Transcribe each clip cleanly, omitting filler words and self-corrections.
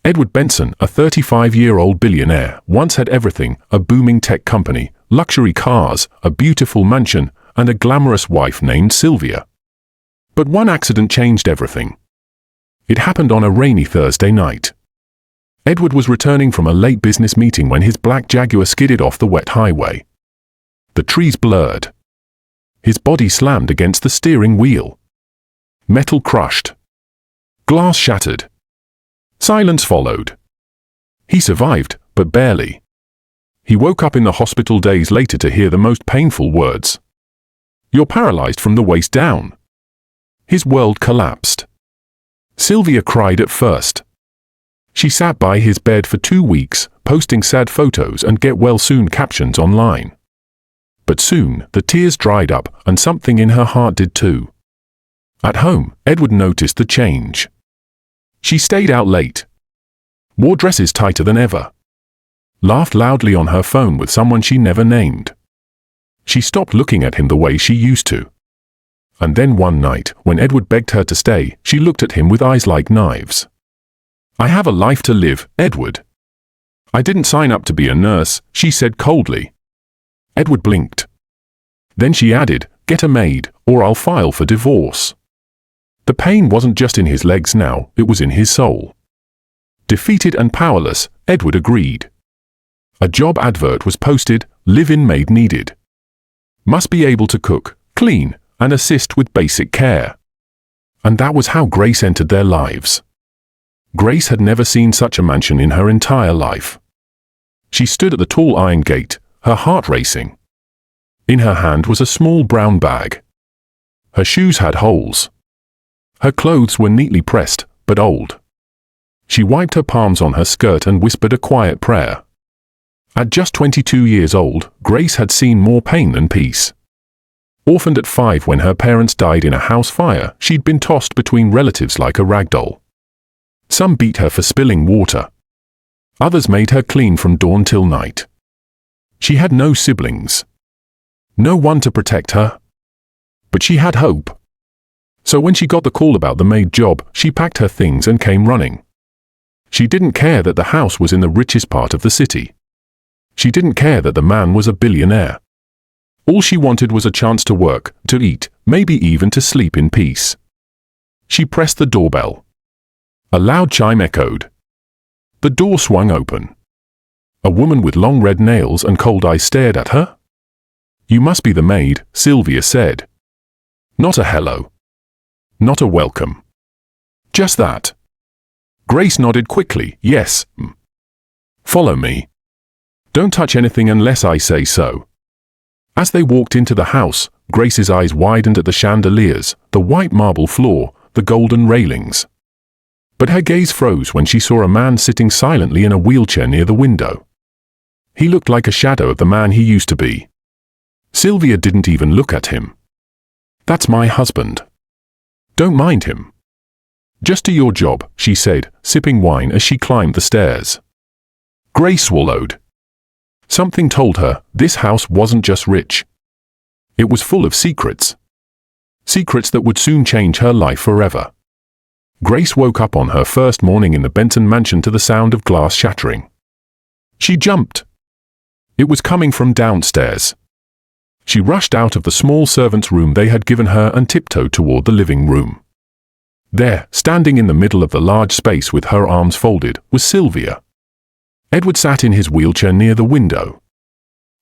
Edward Benson, a 35-year-old billionaire, once had everything: a booming tech company, luxury cars, a beautiful mansion, and a glamorous wife named Sylvia. But one accident changed everything. It happened on a rainy Thursday night. Edward was returning from a late business meeting when his black Jaguar skidded off the wet highway. The trees blurred. His body slammed against the steering wheel. Metal crushed. Glass shattered. Silence followed. He survived, but barely. He woke up in the hospital days later to hear the most painful words. "You're paralyzed from the waist down." His world collapsed. Sylvia cried at first. She sat by his bed for 2 weeks, posting sad photos and get well soon captions online. But soon, the tears dried up, and something in her heart did too. At home, Edward noticed the change. She stayed out late, wore dresses tighter than ever, laughed loudly on her phone with someone she never named. She stopped looking at him the way she used to. And then one night, when Edward begged her to stay, she looked at him with eyes like knives. "I have a life to live, Edward." "I didn't sign up to be a nurse," she said coldly. Edward blinked. Then she added, "Get a maid, or I'll file for divorce." The pain wasn't just in his legs now, it was in his soul. Defeated and powerless, Edward agreed. A job advert was posted: live-in maid needed. Must be able to cook, clean, and assist with basic care. And that was how Grace entered their lives. Grace had never seen such a mansion in her entire life. She stood at the tall iron gate, her heart racing. In her hand was a small brown bag. Her shoes had holes. Her clothes were neatly pressed, but old. She wiped her palms on her skirt and whispered a quiet prayer. At just 22 years old, Grace had seen more pain than peace. Orphaned at 5 when her parents died in a house fire, she'd been tossed between relatives like a ragdoll. Some beat her for spilling water. Others made her clean from dawn till night. She had no siblings. No one to protect her. But she had hope. So when she got the call about the maid job, she packed her things and came running. She didn't care that the house was in the richest part of the city. She didn't care that the man was a billionaire. All she wanted was a chance to work, to eat, maybe even to sleep in peace. She pressed the doorbell. A loud chime echoed. The door swung open. A woman with long red nails and cold eyes stared at her. "You must be the maid," Sylvia said. Not a hello. Not a welcome. Just that. Grace nodded quickly. "Yes. Follow me. Don't touch anything unless I say so." As they walked into the house, Grace's eyes widened at the chandeliers, the white marble floor, the golden railings. But her gaze froze when she saw a man sitting silently in a wheelchair near the window. He looked like a shadow of the man he used to be. Sylvia didn't even look at him. "That's my husband. Don't mind him. Just do your job," she said, sipping wine as she climbed the stairs. Grace swallowed. Something told her this house wasn't just rich. It was full of secrets. Secrets that would soon change her life forever. Grace woke up on her first morning in the Benson mansion to the sound of glass shattering. She jumped. It was coming from downstairs. She rushed out of the small servant's room they had given her and tiptoed toward the living room. There, standing in the middle of the large space with her arms folded, was Sylvia. Edward sat in his wheelchair near the window.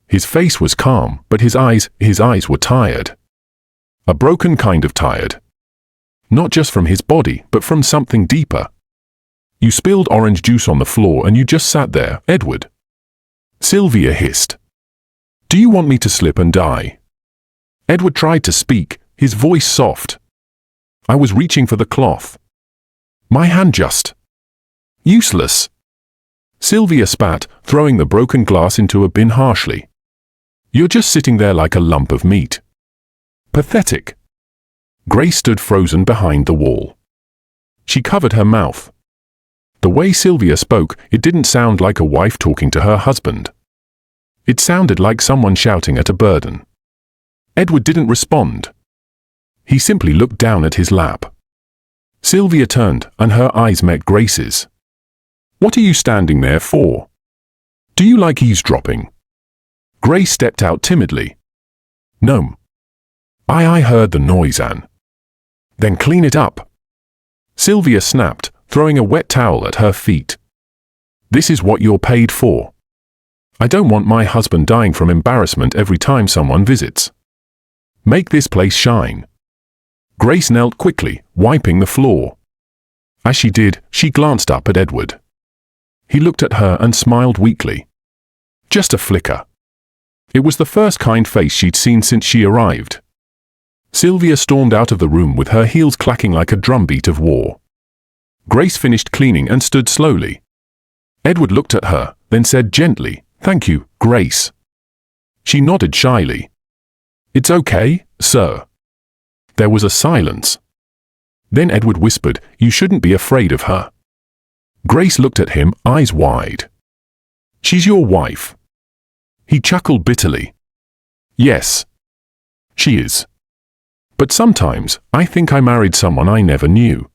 His face was calm, but his eyes were tired. A broken kind of tired. Not just from his body, but from something deeper. "You spilled orange juice on the floor and you just sat there, Edward." Sylvia hissed. "Do you want me to slip and die?" Edward tried to speak, his voice soft. "I was reaching for the cloth. My hand just... useless." Sylvia spat, throwing the broken glass into a bin harshly. "You're just sitting there like a lump of meat. Pathetic." Grace stood frozen behind the wall. She covered her mouth. The way Sylvia spoke, it didn't sound like a wife talking to her husband. It sounded like someone shouting at a burden. Edward didn't respond. He simply looked down at his lap. Sylvia turned, and her eyes met Grace's. What are you standing there for? Do you like eavesdropping? Grace stepped out timidly. No. I heard the noise, Anne. Then clean it up. Sylvia snapped, throwing a wet towel at her feet. This is what you're paid for. I don't want my husband dying from embarrassment every time someone visits. Make this place shine. Grace knelt quickly, wiping the floor. As she did, she glanced up at Edward. He looked at her and smiled weakly. Just a flicker. It was the first kind face she'd seen since she arrived. Sylvia stormed out of the room with her heels clacking like a drumbeat of war. Grace finished cleaning and stood slowly. Edward looked at her, then said gently, "Thank you, Grace." She nodded shyly. "It's okay, sir." There was a silence. Then Edward whispered, "You shouldn't be afraid of her." Grace looked at him, eyes wide. "She's your wife." He chuckled bitterly. "Yes. She is. But sometimes, I think I married someone I never knew."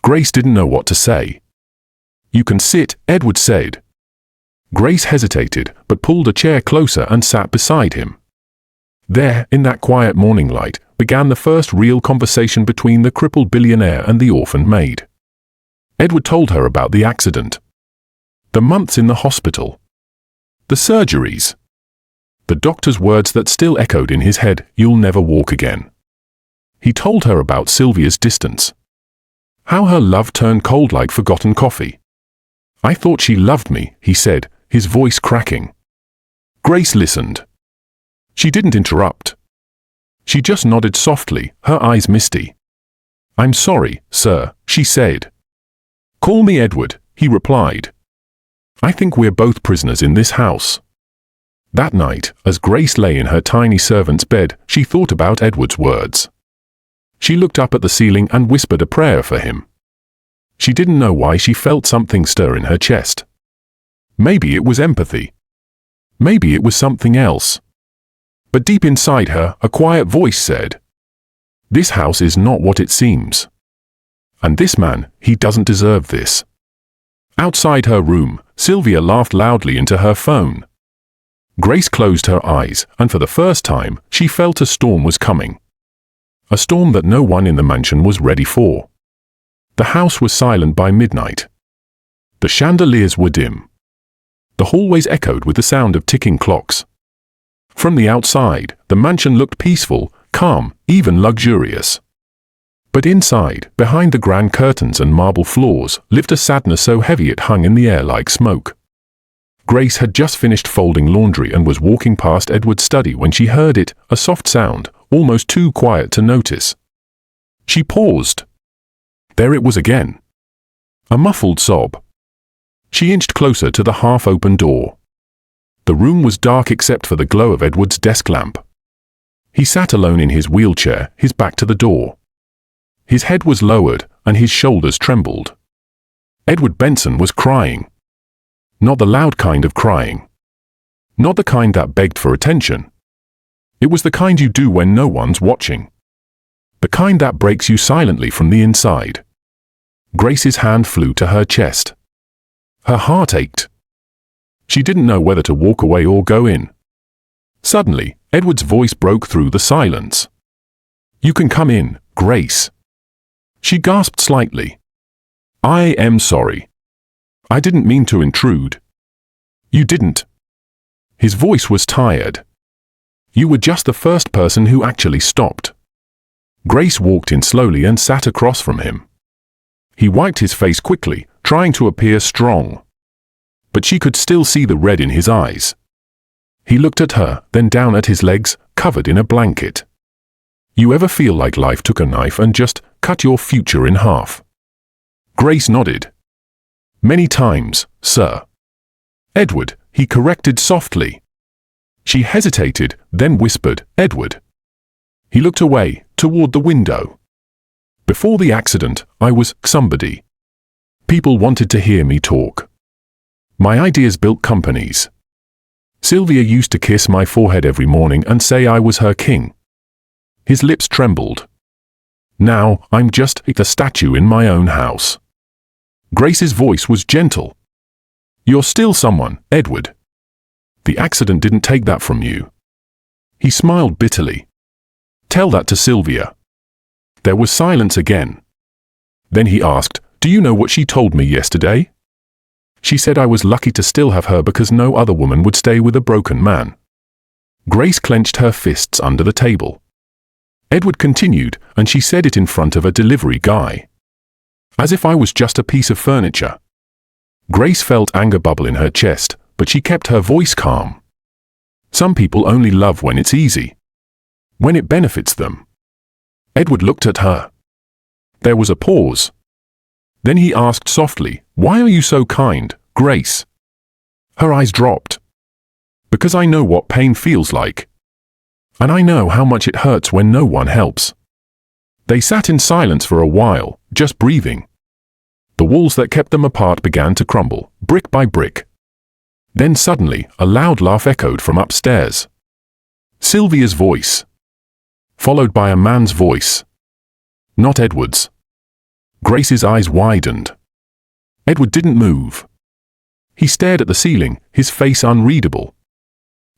Grace didn't know what to say. "You can sit," Edward said. Grace hesitated, but pulled a chair closer and sat beside him. There, in that quiet morning light, began the first real conversation between the crippled billionaire and the orphaned maid. Edward told her about the accident, the months in the hospital, the surgeries, the doctor's words that still echoed in his head, "You'll never walk again." He told her about Sylvia's distance, how her love turned cold like forgotten coffee. "I thought she loved me," he said, his voice cracking. Grace listened. She didn't interrupt. She just nodded softly, her eyes misty. "I'm sorry, sir," she said. "Call me Edward," he replied. "I think we're both prisoners in this house." That night, as Grace lay in her tiny servant's bed, she thought about Edward's words. She looked up at the ceiling and whispered a prayer for him. She didn't know why she felt something stir in her chest. Maybe it was empathy. Maybe it was something else. But deep inside her, a quiet voice said, "This house is not what it seems. And this man, he doesn't deserve this." Outside her room, Sylvia laughed loudly into her phone. Grace closed her eyes, and for the first time, she felt a storm was coming. A storm that no one in the mansion was ready for. The house was silent by midnight. The chandeliers were dim. The hallways echoed with the sound of ticking clocks. From the outside, the mansion looked peaceful, calm, even luxurious. But inside, behind the grand curtains and marble floors, lived a sadness so heavy it hung in the air like smoke. Grace had just finished folding laundry and was walking past Edward's study when she heard it, a soft sound, almost too quiet to notice. She paused. There it was again. A muffled sob. She inched closer to the half-open door. The room was dark except for the glow of Edward's desk lamp. He sat alone in his wheelchair, his back to the door. His head was lowered, and his shoulders trembled. Edward Benson was crying. Not the loud kind of crying. Not the kind that begged for attention. It was the kind you do when no one's watching. The kind that breaks you silently from the inside. Grace's hand flew to her chest. Her heart ached. She didn't know whether to walk away or go in. Suddenly, Edward's voice broke through the silence. "You can come in, Grace." She gasped slightly. "I am sorry. I didn't mean to intrude." "You didn't." His voice was tired. "You were just the first person who actually stopped." Grace walked in slowly and sat across from him. He wiped his face quickly, trying to appear strong. But she could still see the red in his eyes. He looked at her, then down at his legs, covered in a blanket. "You ever feel like life took a knife and just cut your future in half?" Grace nodded. "Many times, sir." "Edward," he corrected softly. She hesitated, then whispered, "Edward." He looked away, toward the window. "Before the accident, I was somebody. People wanted to hear me talk. My ideas built companies. Sylvia used to kiss my forehead every morning and say I was her king." His lips trembled. "Now, I'm just the statue in my own house." Grace's voice was gentle. You're still someone, Edward. The accident didn't take that from you. He smiled bitterly. Tell that to Sylvia. There was silence again. Then he asked, do you know what she told me yesterday? She said I was lucky to still have her because no other woman would stay with a broken man. Grace clenched her fists under the table. Edward continued, and she said it in front of a delivery guy. As if I was just a piece of furniture. Grace felt anger bubble in her chest, but she kept her voice calm. Some people only love when it's easy. When it benefits them. Edward looked at her. There was a pause. Then he asked softly, why are you so kind, Grace? Her eyes dropped. Because I know what pain feels like. And I know how much it hurts when no one helps. They sat in silence for a while, just breathing. The walls that kept them apart began to crumble, brick by brick. Then suddenly, a loud laugh echoed from upstairs. Sylvia's voice. Followed by a man's voice. Not Edward's. Grace's eyes widened. Edward didn't move. He stared at the ceiling, his face unreadable.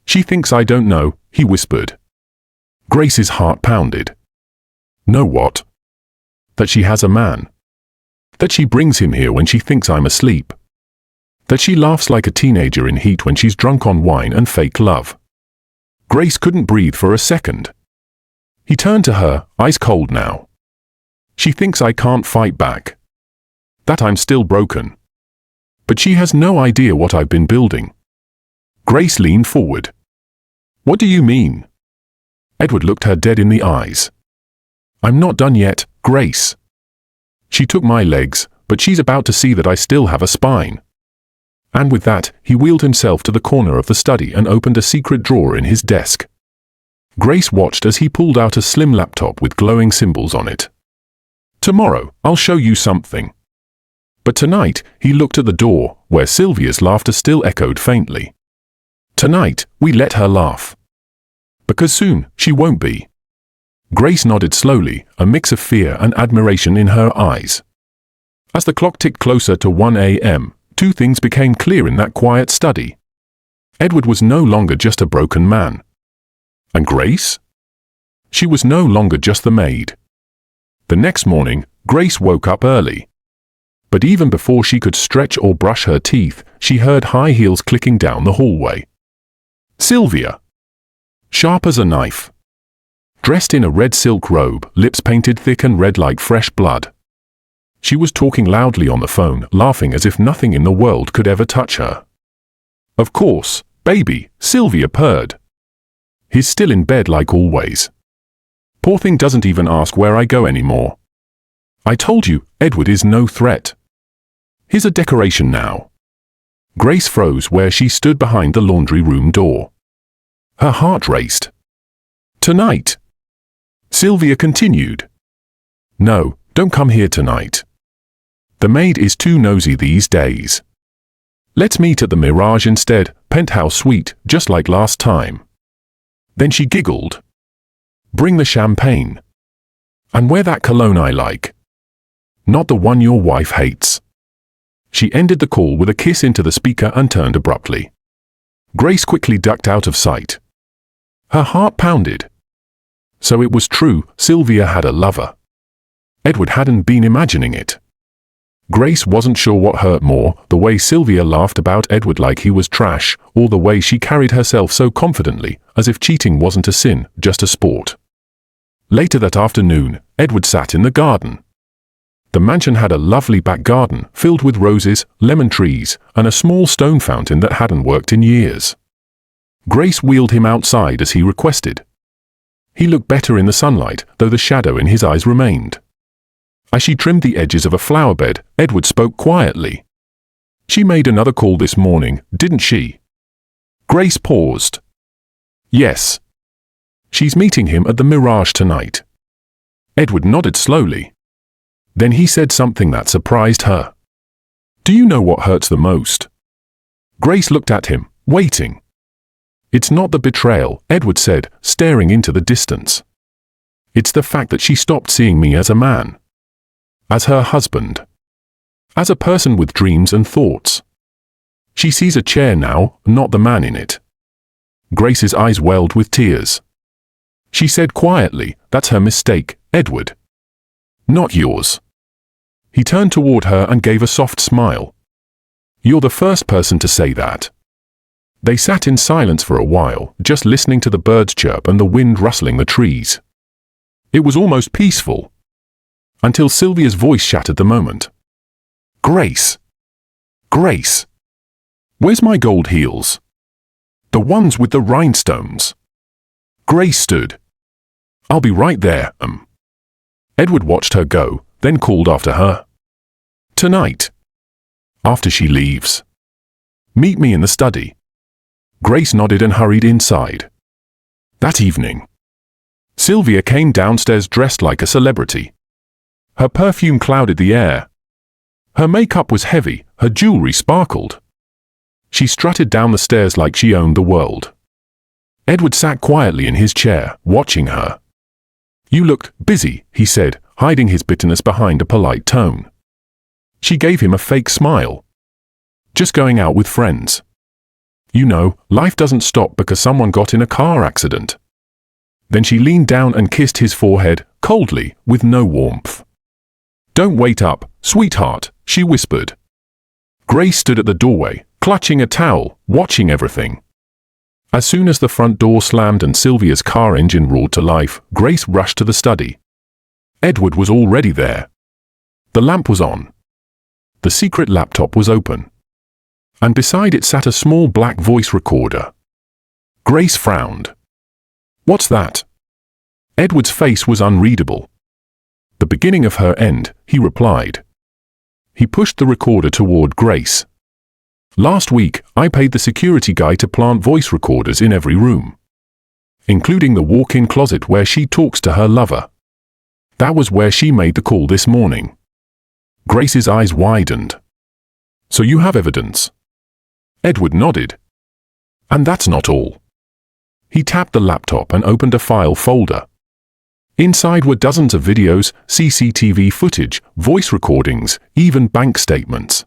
She thinks I don't know, he whispered. Grace's heart pounded. Know what? That she has a man. That she brings him here when she thinks I'm asleep. That she laughs like a teenager in heat when she's drunk on wine and fake love. Grace couldn't breathe for a second. He turned to her, ice cold now. She thinks I can't fight back. That I'm still broken. But she has no idea what I've been building. Grace leaned forward. What do you mean? Edward looked her dead in the eyes. I'm not done yet, Grace. She took my legs, but she's about to see that I still have a spine. And with that, he wheeled himself to the corner of the study and opened a secret drawer in his desk. Grace watched as he pulled out a slim laptop with glowing symbols on it. Tomorrow, I'll show you something. But tonight, he looked at the door, where Sylvia's laughter still echoed faintly. Tonight, we let her laugh. Because soon, she won't be. Grace nodded slowly, a mix of fear and admiration in her eyes. As the clock ticked closer to 1 a.m., two things became clear in that quiet study. Edward was no longer just a broken man. And Grace? She was no longer just the maid. The next morning, Grace woke up early. But even before she could stretch or brush her teeth, she heard high heels clicking down the hallway. Sylvia. Sharp as a knife. Dressed in a red silk robe, lips painted thick and red like fresh blood. She was talking loudly on the phone, laughing as if nothing in the world could ever touch her. Of course, baby, Sylvia purred. He's still in bed like always. Poor thing doesn't even ask where I go anymore. I told you, Edward is no threat. He's a decoration now. Grace froze where she stood behind the laundry room door. Her heart raced. Tonight. Sylvia continued. No, don't come here tonight. The maid is too nosy these days. Let's meet at the Mirage instead, penthouse suite, just like last time. Then she giggled. Bring the champagne. And wear that cologne I like. Not the one your wife hates. She ended the call with a kiss into the speaker and turned abruptly. Grace quickly ducked out of sight. Her heart pounded. So it was true, Sylvia had a lover. Edward hadn't been imagining it. Grace wasn't sure what hurt more, the way Sylvia laughed about Edward like he was trash, or the way she carried herself so confidently, as if cheating wasn't a sin, just a sport. Later that afternoon, Edward sat in the garden. The mansion had a lovely back garden, filled with roses, lemon trees, and a small stone fountain that hadn't worked in years. Grace wheeled him outside as he requested. He looked better in the sunlight, though the shadow in his eyes remained. As she trimmed the edges of a flower bed, Edward spoke quietly. She made another call this morning, didn't she? Grace paused. Yes. She's meeting him at the Mirage tonight. Edward nodded slowly. Then he said something that surprised her. Do you know what hurts the most? Grace looked at him, waiting. It's not the betrayal, Edward said, staring into the distance. It's the fact that she stopped seeing me as a man. As her husband. As a person with dreams and thoughts. She sees a chair now, not the man in it. Grace's eyes welled with tears. She said quietly, "That's her mistake, Edward. Not yours." He turned toward her and gave a soft smile. "You're the first person to say that." They sat in silence for a while, just listening to the birds chirp and the wind rustling the trees. It was almost peaceful. Until Sylvia's voice shattered the moment. "Grace! Grace! Where's my gold heels? The ones with the rhinestones." Grace stood. "I'll be right there, Edward watched her go, then called after her. "Tonight. After she leaves. Meet me in the study." Grace nodded and hurried inside. That evening, Sylvia came downstairs dressed like a celebrity. Her perfume clouded the air. Her makeup was heavy, her jewelry sparkled. She strutted down the stairs like she owned the world. Edward sat quietly in his chair, watching her. "You looked busy," he said, hiding his bitterness behind a polite tone. She gave him a fake smile. "Just going out with friends. You know, life doesn't stop because someone got in a car accident." Then she leaned down and kissed his forehead, coldly, with no warmth. "Don't wait up, sweetheart," she whispered. Grace stood at the doorway, clutching a towel, watching everything. As soon as the front door slammed and Sylvia's car engine roared to life, Grace rushed to the study. Edward was already there. The lamp was on. The secret laptop was open. And beside it sat a small black voice recorder. Grace frowned. "What's that?" Edward's face was unreadable. "The beginning of her end," he replied. He pushed the recorder toward Grace. "Last week, I paid the security guy to plant voice recorders in every room, including the walk-in closet where she talks to her lover. That was where she made the call this morning." Grace's eyes widened. "So you have evidence?" Edward nodded. "And that's not all." He tapped the laptop and opened a file folder. Inside were dozens of videos, CCTV footage, voice recordings, even bank statements.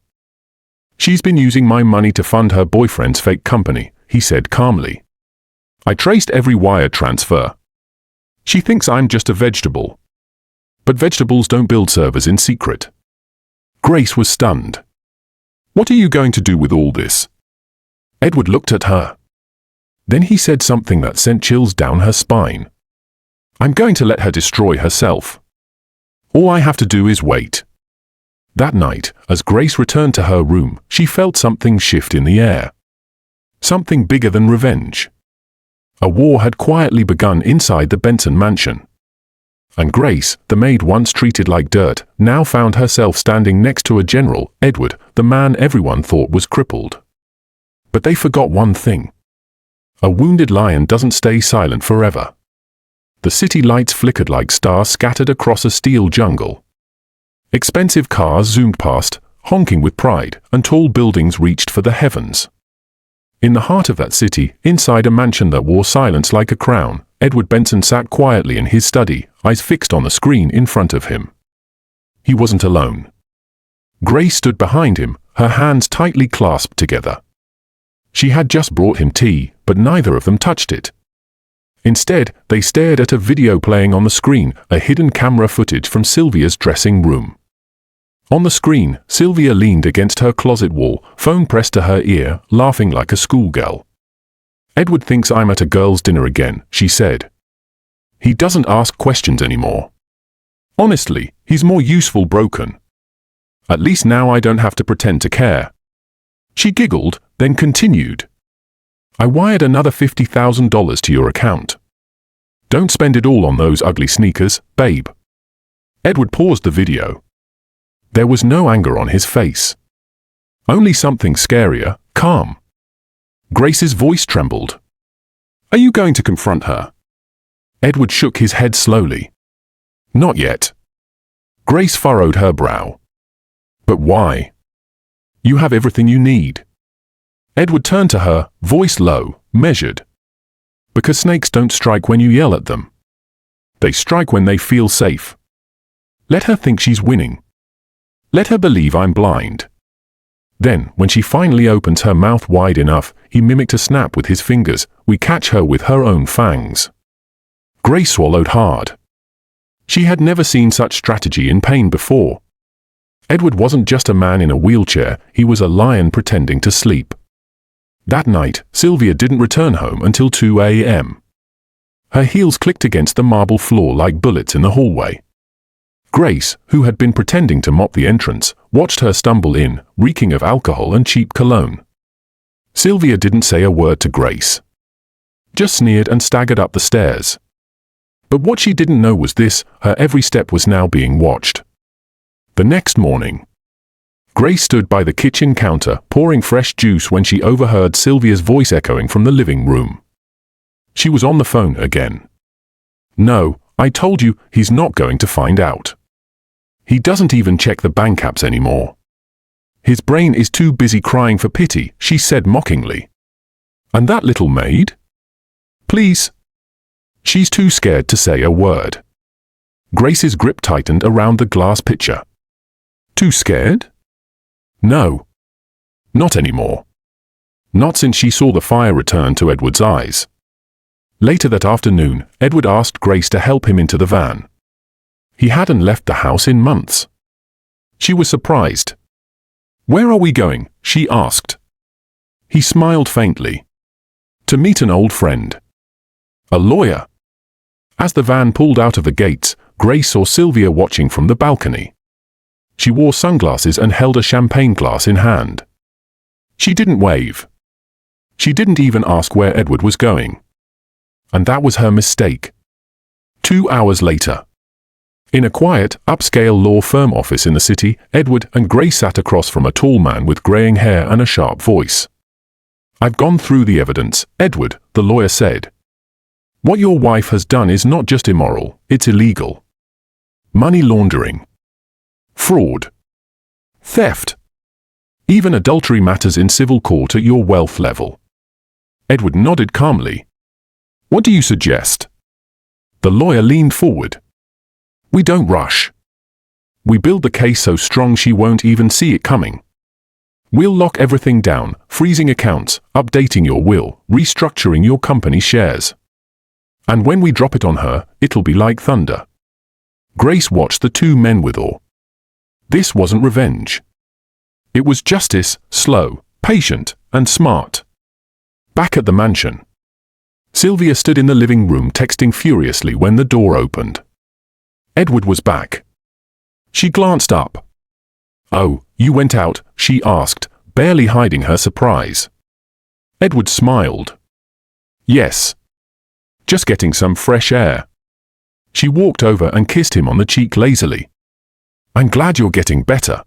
"She's been using my money to fund her boyfriend's fake company," he said calmly. "I traced every wire transfer. She thinks I'm just a vegetable. But vegetables don't build servers in secret." Grace was stunned. "What are you going to do with all this?" Edward looked at her. Then he said something that sent chills down her spine. "I'm going to let her destroy herself. All I have to do is wait." That night, as Grace returned to her room, she felt something shift in the air. Something bigger than revenge. A war had quietly begun inside the Benson mansion. And Grace, the maid once treated like dirt, now found herself standing next to a general, Edward, the man everyone thought was crippled. But they forgot one thing. A wounded lion doesn't stay silent forever. The city lights flickered like stars scattered across a steel jungle. Expensive cars zoomed past, honking with pride, and tall buildings reached for the heavens. In the heart of that city, inside a mansion that wore silence like a crown, Edward Benson sat quietly in his study, eyes fixed on the screen in front of him. He wasn't alone. Grace stood behind him, her hands tightly clasped together. She had just brought him tea, but neither of them touched it. Instead, they stared at a video playing on the screen, a hidden camera footage from Sylvia's dressing room. On the screen, Sylvia leaned against her closet wall, phone pressed to her ear, laughing like a schoolgirl. "Edward thinks I'm at a girls' dinner again," she said. "He doesn't ask questions anymore. Honestly, he's more useful broken. At least now I don't have to pretend to care." She giggled, then continued. "I wired another $50,000 to your account. Don't spend it all on those ugly sneakers, babe." Edward paused the video. There was no anger on his face. Only something scarier, calm. Grace's voice trembled. "Are you going to confront her?" Edward shook his head slowly. "Not yet." Grace furrowed her brow. "But why? You have everything you need." Edward turned to her, voice low, measured. "Because snakes don't strike when you yell at them. They strike when they feel safe. Let her think she's winning. Let her believe I'm blind. Then, when she finally opens her mouth wide enough, he mimicked a snap with his fingers. We catch her with her own fangs. Grace swallowed hard. She had never seen such strategy in pain before. Edward wasn't just a man in a wheelchair, he was a lion pretending to sleep. That night, Sylvia didn't return home until 2 a.m. Her heels clicked against the marble floor like bullets in the hallway. Grace, who had been pretending to mop the entrance, watched her stumble in, reeking of alcohol and cheap cologne. Sylvia didn't say a word to Grace. Just sneered and staggered up the stairs. But what she didn't know was this: her every step was now being watched. The next morning, Grace stood by the kitchen counter, pouring fresh juice when she overheard Sylvia's voice echoing from the living room. She was on the phone again. "No, I told you, he's not going to find out. He doesn't even check the bank apps anymore. His brain is too busy crying for pity," she said mockingly. "And that little maid? Please." She's too scared to say a word. Grace's grip tightened around the glass pitcher. Too scared? No. Not anymore. Not since she saw the fire return to Edward's eyes. Later that afternoon, Edward asked Grace to help him into the van. He hadn't left the house in months. She was surprised. "Where are we going?" she asked. He smiled faintly. "To meet an old friend. A lawyer." As the van pulled out of the gates, Grace saw Sylvia watching from the balcony. She wore sunglasses and held a champagne glass in hand. She didn't wave. She didn't even ask where Edward was going. And that was her mistake. 2 hours later, in a quiet, upscale law firm office in the city, Edward and Grace sat across from a tall man with graying hair and a sharp voice. "I've gone through the evidence, Edward," the lawyer said. "What your wife has done is not just immoral, it's illegal. Money laundering. Fraud. Theft. Even adultery matters in civil court at your wealth level." Edward nodded calmly. "What do you suggest?" The lawyer leaned forward. "We don't rush. We build the case so strong she won't even see it coming. We'll lock everything down, freezing accounts, updating your will, restructuring your company shares. And when we drop it on her, it'll be like thunder." Grace watched the two men with awe. This wasn't revenge. It was justice, slow, patient, and smart. Back at the mansion, Sylvia stood in the living room texting furiously when the door opened. Edward was back. She glanced up. "Oh, you went out?" she asked, barely hiding her surprise. Edward smiled. "Yes. Just getting some fresh air." She walked over and kissed him on the cheek lazily. "I'm glad you're getting better.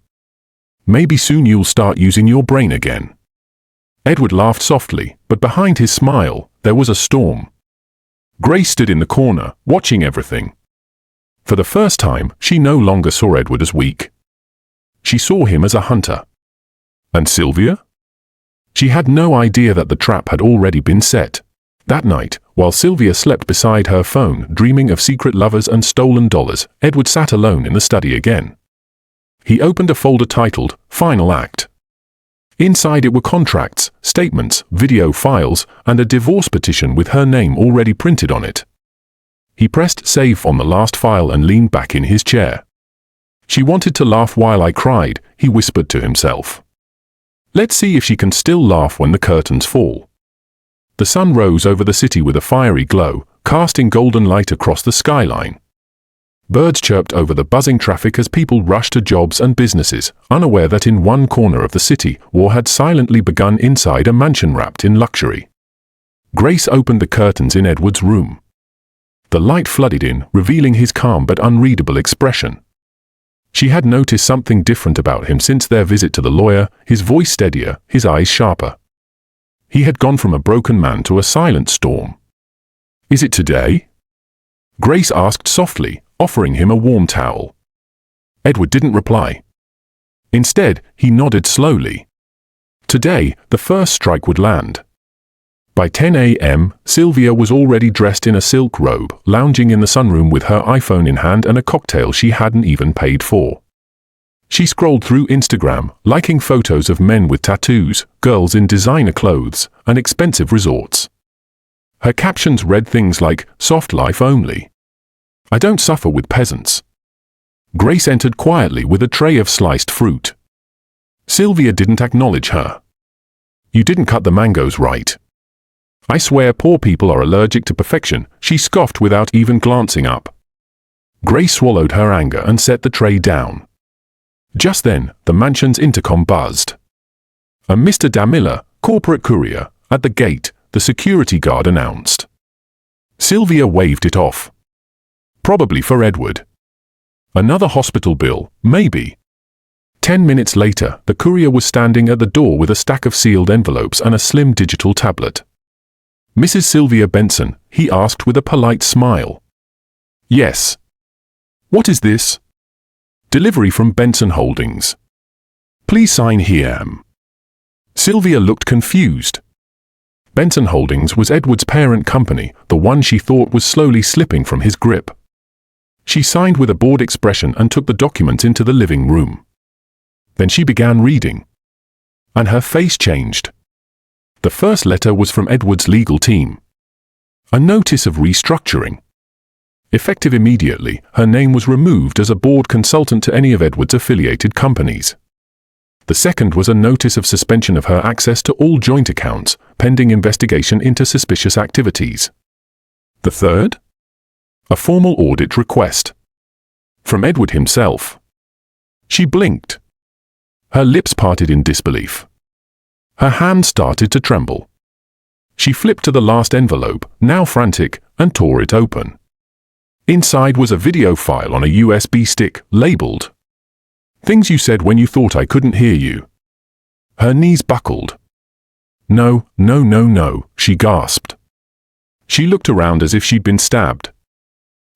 Maybe soon you'll start using your brain again." Edward laughed softly, but behind his smile, there was a storm. Grace stood in the corner, watching everything. For the first time, she no longer saw Edward as weak. She saw him as a hunter. And Sylvia? She had no idea that the trap had already been set. That night, while Sylvia slept beside her phone, dreaming of secret lovers and stolen dollars, Edward sat alone in the study again. He opened a folder titled Final Act. Inside it were contracts, statements, video files, and a divorce petition with her name already printed on it. He pressed save on the last file and leaned back in his chair. "She wanted to laugh while I cried," he whispered to himself. Let's see if she can still laugh when the curtains fall. The sun rose over the city with a fiery glow, casting golden light across the skyline. Birds chirped over the buzzing traffic as people rushed to jobs and businesses, unaware that in one corner of the city, war had silently begun inside a mansion wrapped in luxury. Grace opened the curtains in Edward's room. The light flooded in, revealing his calm but unreadable expression. She had noticed something different about him since their visit to the lawyer, his voice steadier, his eyes sharper. He had gone from a broken man to a silent storm. "Is it today?" Grace asked softly, offering him a warm towel. Edward didn't reply. Instead, he nodded slowly. Today, the first strike would land. By 10 a.m., Sylvia was already dressed in a silk robe, lounging in the sunroom with her iPhone in hand and a cocktail she hadn't even paid for. She scrolled through Instagram, liking photos of men with tattoos, girls in designer clothes, and expensive resorts. Her captions read things like, "Soft life only. I don't suffer with peasants." Grace entered quietly with a tray of sliced fruit. Sylvia didn't acknowledge her. "You didn't cut the mangoes right." "I swear poor people are allergic to perfection," she scoffed without even glancing up. Grace swallowed her anger and set the tray down. Just then, the mansion's intercom buzzed. "A Mr. Damiller, corporate courier, at the gate," the security guard announced. Sylvia waved it off. Probably for Edward. Another hospital bill, maybe. 10 minutes later, the courier was standing at the door with a stack of sealed envelopes and a slim digital tablet. "Mrs. Sylvia Benson," he asked with a polite smile. "Yes." "What is this?" "Delivery from Benson Holdings. Please sign here." Sylvia looked confused. Benson Holdings was Edward's parent company, the one she thought was slowly slipping from his grip. She signed with a bored expression and took the documents into the living room. Then she began reading. And her face changed. The first letter was from Edward's legal team. A notice of restructuring. Effective immediately, her name was removed as a board consultant to any of Edward's affiliated companies. The second was a notice of suspension of her access to all joint accounts, pending investigation into suspicious activities. The third? A formal audit request. From Edward himself. She blinked. Her lips parted in disbelief. Her hand started to tremble. She flipped to the last envelope, now frantic, and tore it open. Inside was a video file on a USB stick, labeled, "Things you said when you thought I couldn't hear you." Her knees buckled. "No, no, no, no," she gasped. She looked around as if she'd been stabbed.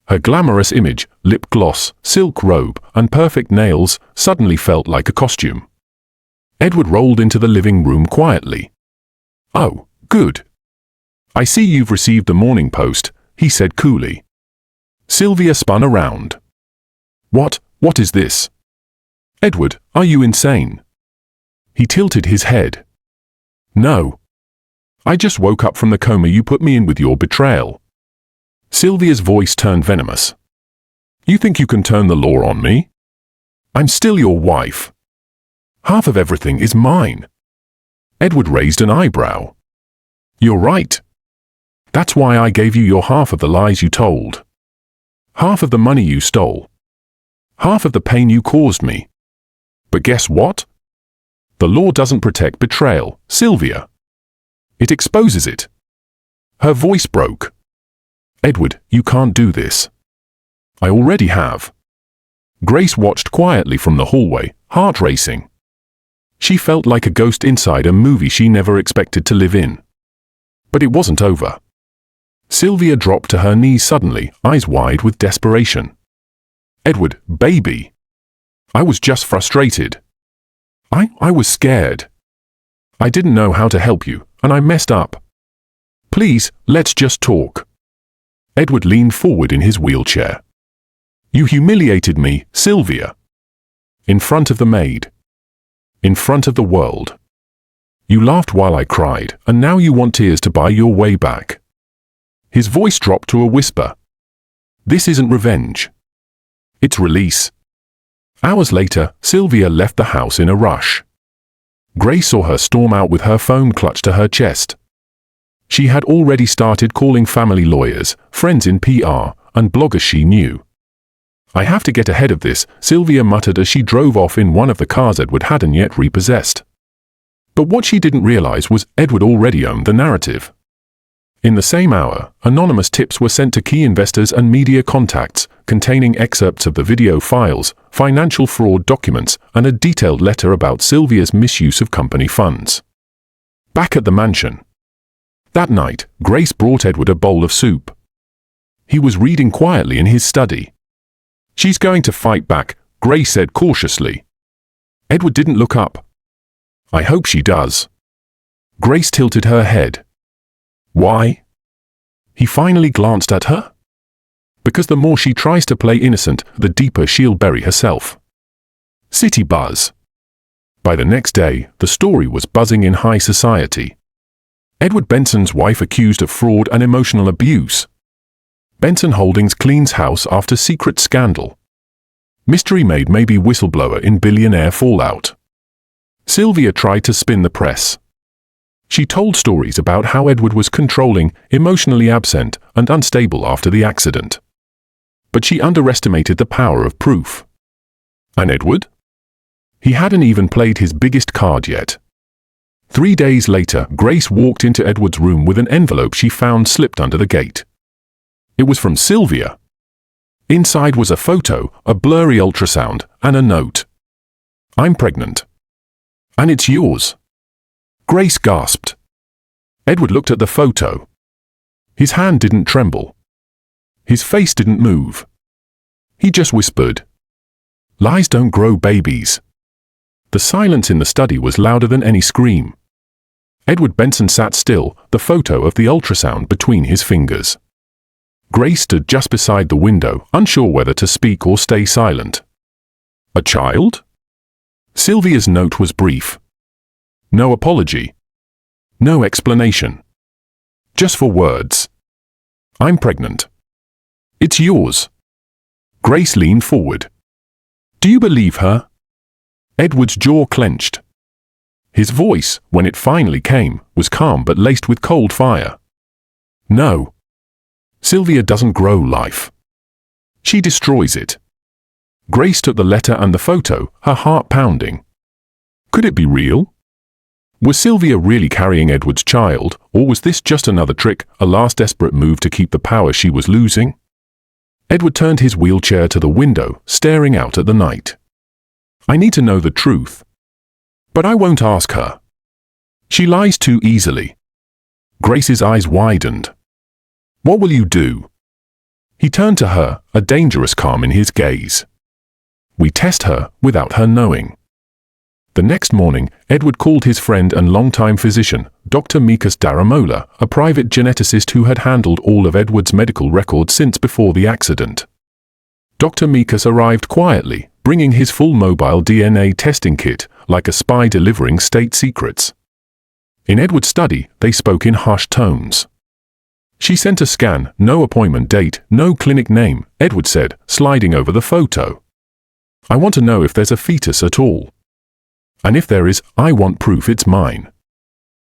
Her glamorous image, lip gloss, silk robe, and perfect nails suddenly felt like a costume. Edward rolled into the living room quietly. "Oh, good. I see you've received the Morning Post," he said coolly. Sylvia spun around. What is this?" "Edward, are you insane?" He tilted his head. "No. I just woke up from the coma you put me in with your betrayal." Sylvia's voice turned venomous. "You think you can turn the law on me? I'm still your wife. Half of everything is mine." Edward raised an eyebrow. "You're right. That's why I gave you your half of the lies you told. Half of the money you stole. Half of the pain you caused me. But guess what? The law doesn't protect betrayal, Sylvia. It exposes it." Her voice broke. "Edward, you can't do this." "I already have." Grace watched quietly from the hallway, heart racing. She felt like a ghost inside a movie she never expected to live in. But it wasn't over. Sylvia dropped to her knees suddenly, eyes wide with desperation. "Edward, baby. I was just frustrated. I was scared. I didn't know how to help you, and I messed up. Please, let's just talk." Edward leaned forward in his wheelchair. "You humiliated me, Sylvia. In front of the maid. In front of the world. You laughed while I cried, and now you want tears to buy your way back." His voice dropped to a whisper. "This isn't revenge. It's release." Hours later, Sylvia left the house in a rush. Grace saw her storm out with her phone clutched to her chest. She had already started calling family lawyers, friends in PR, and bloggers she knew. "I have to get ahead of this," Sylvia muttered as she drove off in one of the cars Edward hadn't yet repossessed. But what she didn't realize was Edward already owned the narrative. In the same hour, anonymous tips were sent to key investors and media contacts, containing excerpts of the video files, financial fraud documents, and a detailed letter about Sylvia's misuse of company funds. Back at the mansion. That night, Grace brought Edward a bowl of soup. He was reading quietly in his study. "She's going to fight back," Grace said cautiously. Edward didn't look up. "I hope she does." Grace tilted her head. "Why?" He finally glanced at her. "Because the more she tries to play innocent, the deeper she'll bury herself." City buzz. By the next day, the story was buzzing in high society. Edward Benson's wife accused of fraud and emotional abuse. Benson Holdings cleans house after secret scandal. Mystery maid may be whistleblower in billionaire fallout. Sylvia tried to spin the press. She told stories about how Edward was controlling, emotionally absent, and unstable after the accident. But she underestimated the power of proof. And Edward? He hadn't even played his biggest card yet. 3 days later, Grace walked into Edward's room with an envelope she found slipped under the gate. It was from Sylvia. Inside was a photo, a blurry ultrasound, and a note. "I'm pregnant. And it's yours." Grace gasped. Edward looked at the photo. His hand didn't tremble. His face didn't move. He just whispered, "Lies don't grow babies." The silence in the study was louder than any scream. Edward Benson sat still, the photo of the ultrasound between his fingers. Grace stood just beside the window, unsure whether to speak or stay silent. "A child?" Sylvia's note was brief. No apology. No explanation. Just 4 words. "I'm pregnant. It's yours." Grace leaned forward. "Do you believe her?" Edward's jaw clenched. His voice, when it finally came, was calm but laced with cold fire. "No. Sylvia doesn't grow life. She destroys it." Grace took the letter and the photo, her heart pounding. Could it be real? Was Sylvia really carrying Edward's child, or was this just another trick, a last desperate move to keep the power she was losing? Edward turned his wheelchair to the window, staring out at the night. "I need to know the truth. But I won't ask her. She lies too easily." Grace's eyes widened. "What will you do?" He turned to her, a dangerous calm in his gaze. "We test her without her knowing." The next morning, Edward called his friend and longtime physician, Dr. Mikas Daramola, a private geneticist who had handled all of Edward's medical records since before the accident. Dr. Mikas arrived quietly, bringing his full mobile DNA testing kit, like a spy delivering state secrets. In Edward's study, they spoke in hushed tones. "She sent a scan, no appointment date, no clinic name," Edward said, sliding over the photo. "I want to know if there's a fetus at all. And if there is, I want proof it's mine."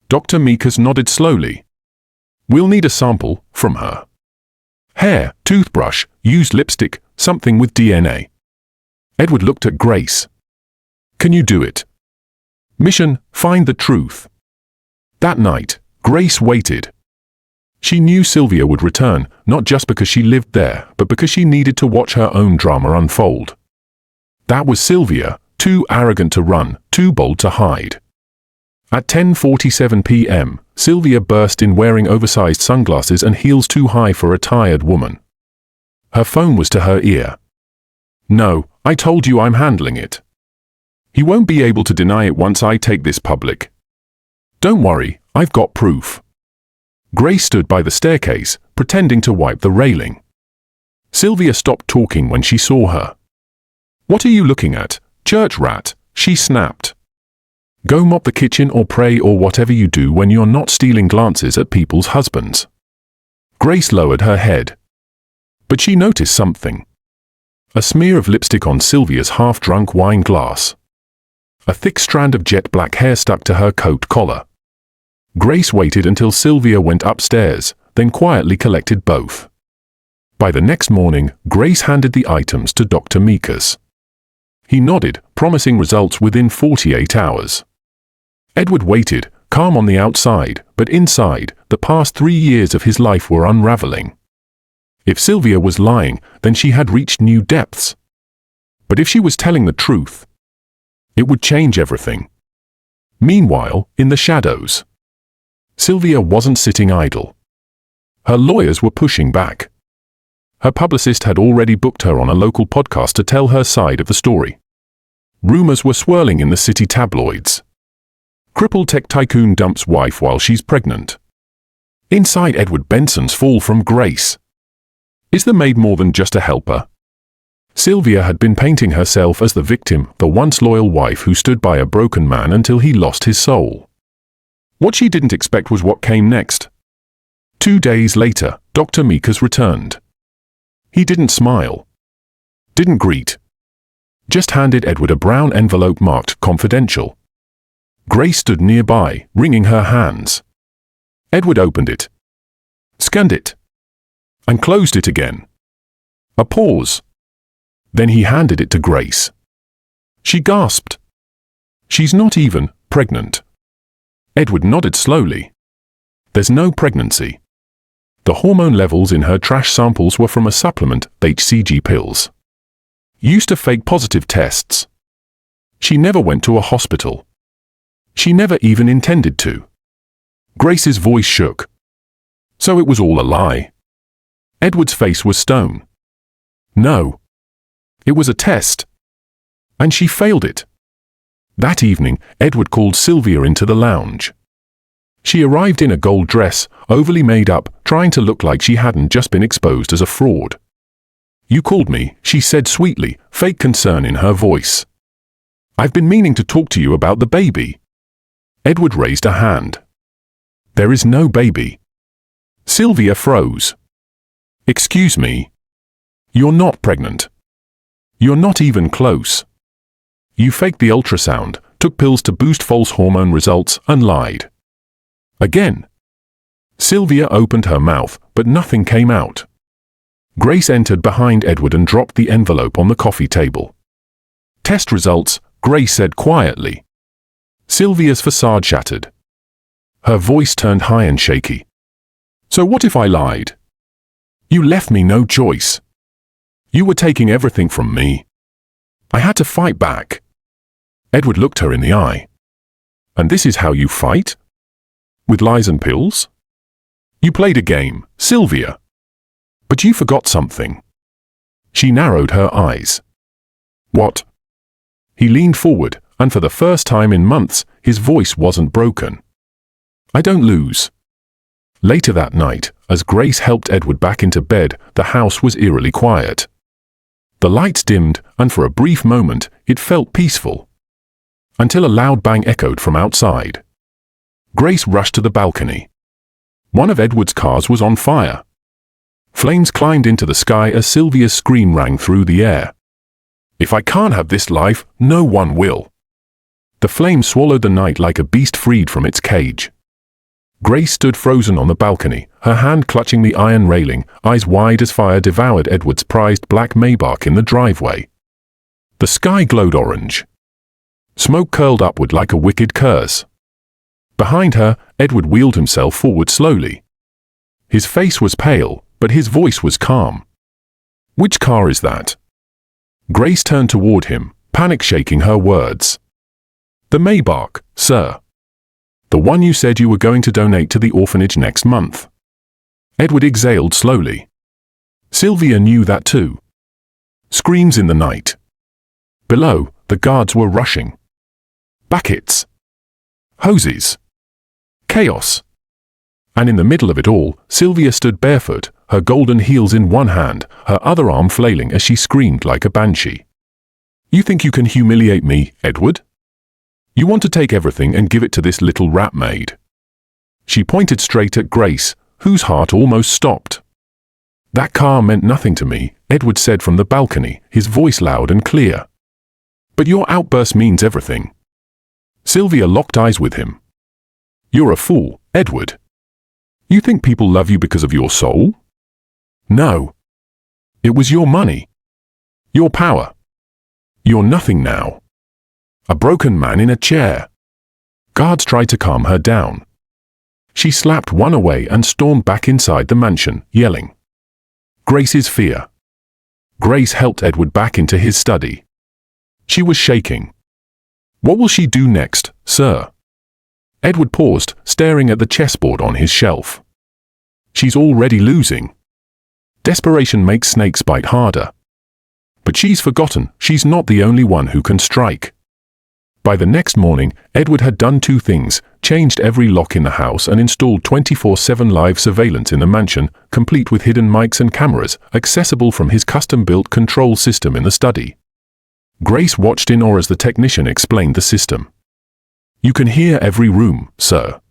Dr. Mikas nodded slowly. "We'll need a sample from her. Hair, toothbrush, used lipstick, something with DNA." Edward looked at Grace. "Can you do it?" Mission, find the truth. That night, Grace waited. She knew Sylvia would return, not just because she lived there, but because she needed to watch her own drama unfold. That was Sylvia, too arrogant to run, too bold to hide. At 10:47 p.m., Sylvia burst in wearing oversized sunglasses and heels too high for a tired woman. Her phone was to her ear. "No, I told you I'm handling it. He won't be able to deny it once I take this public. Don't worry, I've got proof." Grace stood by the staircase, pretending to wipe the railing. Sylvia stopped talking when she saw her. "What are you looking at, church rat?" she snapped. "Go mop the kitchen or pray or whatever you do when you're not stealing glances at people's husbands." Grace lowered her head. But she noticed something. A smear of lipstick on Sylvia's half-drunk wine glass. A thick strand of jet black hair stuck to her coat collar. Grace waited until Sylvia went upstairs, then quietly collected both. By the next morning, Grace handed the items to Dr. Mikas. He nodded, promising results within 48 hours. Edward waited, calm on the outside, but inside, the past 3 years of his life were unraveling. If Sylvia was lying, then she had reached new depths. But if she was telling the truth, it would change everything. Meanwhile, in the shadows, Sylvia wasn't sitting idle. Her lawyers were pushing back. Her publicist had already booked her on a local podcast to tell her side of the story. Rumors were swirling in the city tabloids. Crippled tech tycoon dumps wife while she's pregnant. Inside Edward Benson's fall from grace. Is the maid more than just a helper? Sylvia had been painting herself as the victim, the once loyal wife who stood by a broken man until he lost his soul. What she didn't expect was what came next. 2 days later, Dr. Meekers returned. He didn't smile. Didn't greet. Just handed Edward a brown envelope marked confidential. Grace stood nearby, wringing her hands. Edward opened it, scanned it, and closed it again. A pause. Then he handed it to Grace. She gasped. She's not even pregnant. Edward nodded slowly. There's no pregnancy. The hormone levels in her trash samples were from a supplement, HCG pills. Used to fake positive tests. She never went to a hospital. She never even intended to. Grace's voice shook. So it was all a lie. Edward's face was stone. No. It was a test. And she failed it. That evening, Edward called Sylvia into the lounge. She arrived in a gold dress, overly made up, trying to look like she hadn't just been exposed as a fraud. You called me, she said sweetly, fake concern in her voice. I've been meaning to talk to you about the baby. Edward raised a hand. There is no baby. Sylvia froze. Excuse me. You're not pregnant. You're not even close. You faked the ultrasound, took pills to boost false hormone results, and lied. Again. Sylvia opened her mouth, but nothing came out. Grace entered behind Edward and dropped the envelope on the coffee table. Test results, Grace said quietly. Sylvia's facade shattered. Her voice turned high and shaky. So what if I lied? You left me no choice. You were taking everything from me. I had to fight back. Edward looked her in the eye. And this is how you fight? With lies and pills? You played a game, Sylvia. But you forgot something. She narrowed her eyes. What? He leaned forward, and for the first time in months, his voice wasn't broken. I don't lose. Later that night, as Grace helped Edward back into bed, the house was eerily quiet. The lights dimmed, and for a brief moment, it felt peaceful. Until a loud bang echoed from outside. Grace rushed to the balcony. One of Edward's cars was on fire. Flames climbed into the sky as Sylvia's scream rang through the air. If I can't have this life, no one will. The flames swallowed the night like a beast freed from its cage. Grace stood frozen on the balcony, her hand clutching the iron railing, eyes wide as fire devoured Edward's prized black Maybach in the driveway. The sky glowed orange. Smoke curled upward like a wicked curse. Behind her, Edward wheeled himself forward slowly. His face was pale, but his voice was calm. Which car is that? Grace turned toward him, panic shaking her words. The Maybach, sir. The one you said you were going to donate to the orphanage next month. Edward exhaled slowly. Sylvia knew that too. Screams in the night. Below, the guards were rushing. Buckets. Hoses. Chaos. And in the middle of it all, Sylvia stood barefoot, her golden heels in one hand, her other arm flailing as she screamed like a banshee. You think you can humiliate me, Edward? You want to take everything and give it to this little rat maid. She pointed straight at Grace, whose heart almost stopped. That car meant nothing to me, Edward said from the balcony, his voice loud and clear. But your outburst means everything. Sylvia locked eyes with him. You're a fool, Edward. You think people love you because of your soul? No. It was your money. Your power. You're nothing now. A broken man in a chair. Guards tried to calm her down. She slapped one away and stormed back inside the mansion, yelling. Grace's fear. Grace helped Edward back into his study. She was shaking. What will she do next, sir? Edward paused, staring at the chessboard on his shelf. She's already losing. Desperation makes snakes bite harder. But she's forgotten she's not the only one who can strike. By the next morning, Edward had done two things: changed every lock in the house and installed 24/7 live surveillance in the mansion, complete with hidden mics and cameras, accessible from his custom-built control system in the study. Grace watched in awe as the technician explained the system. "You can hear every room, sir.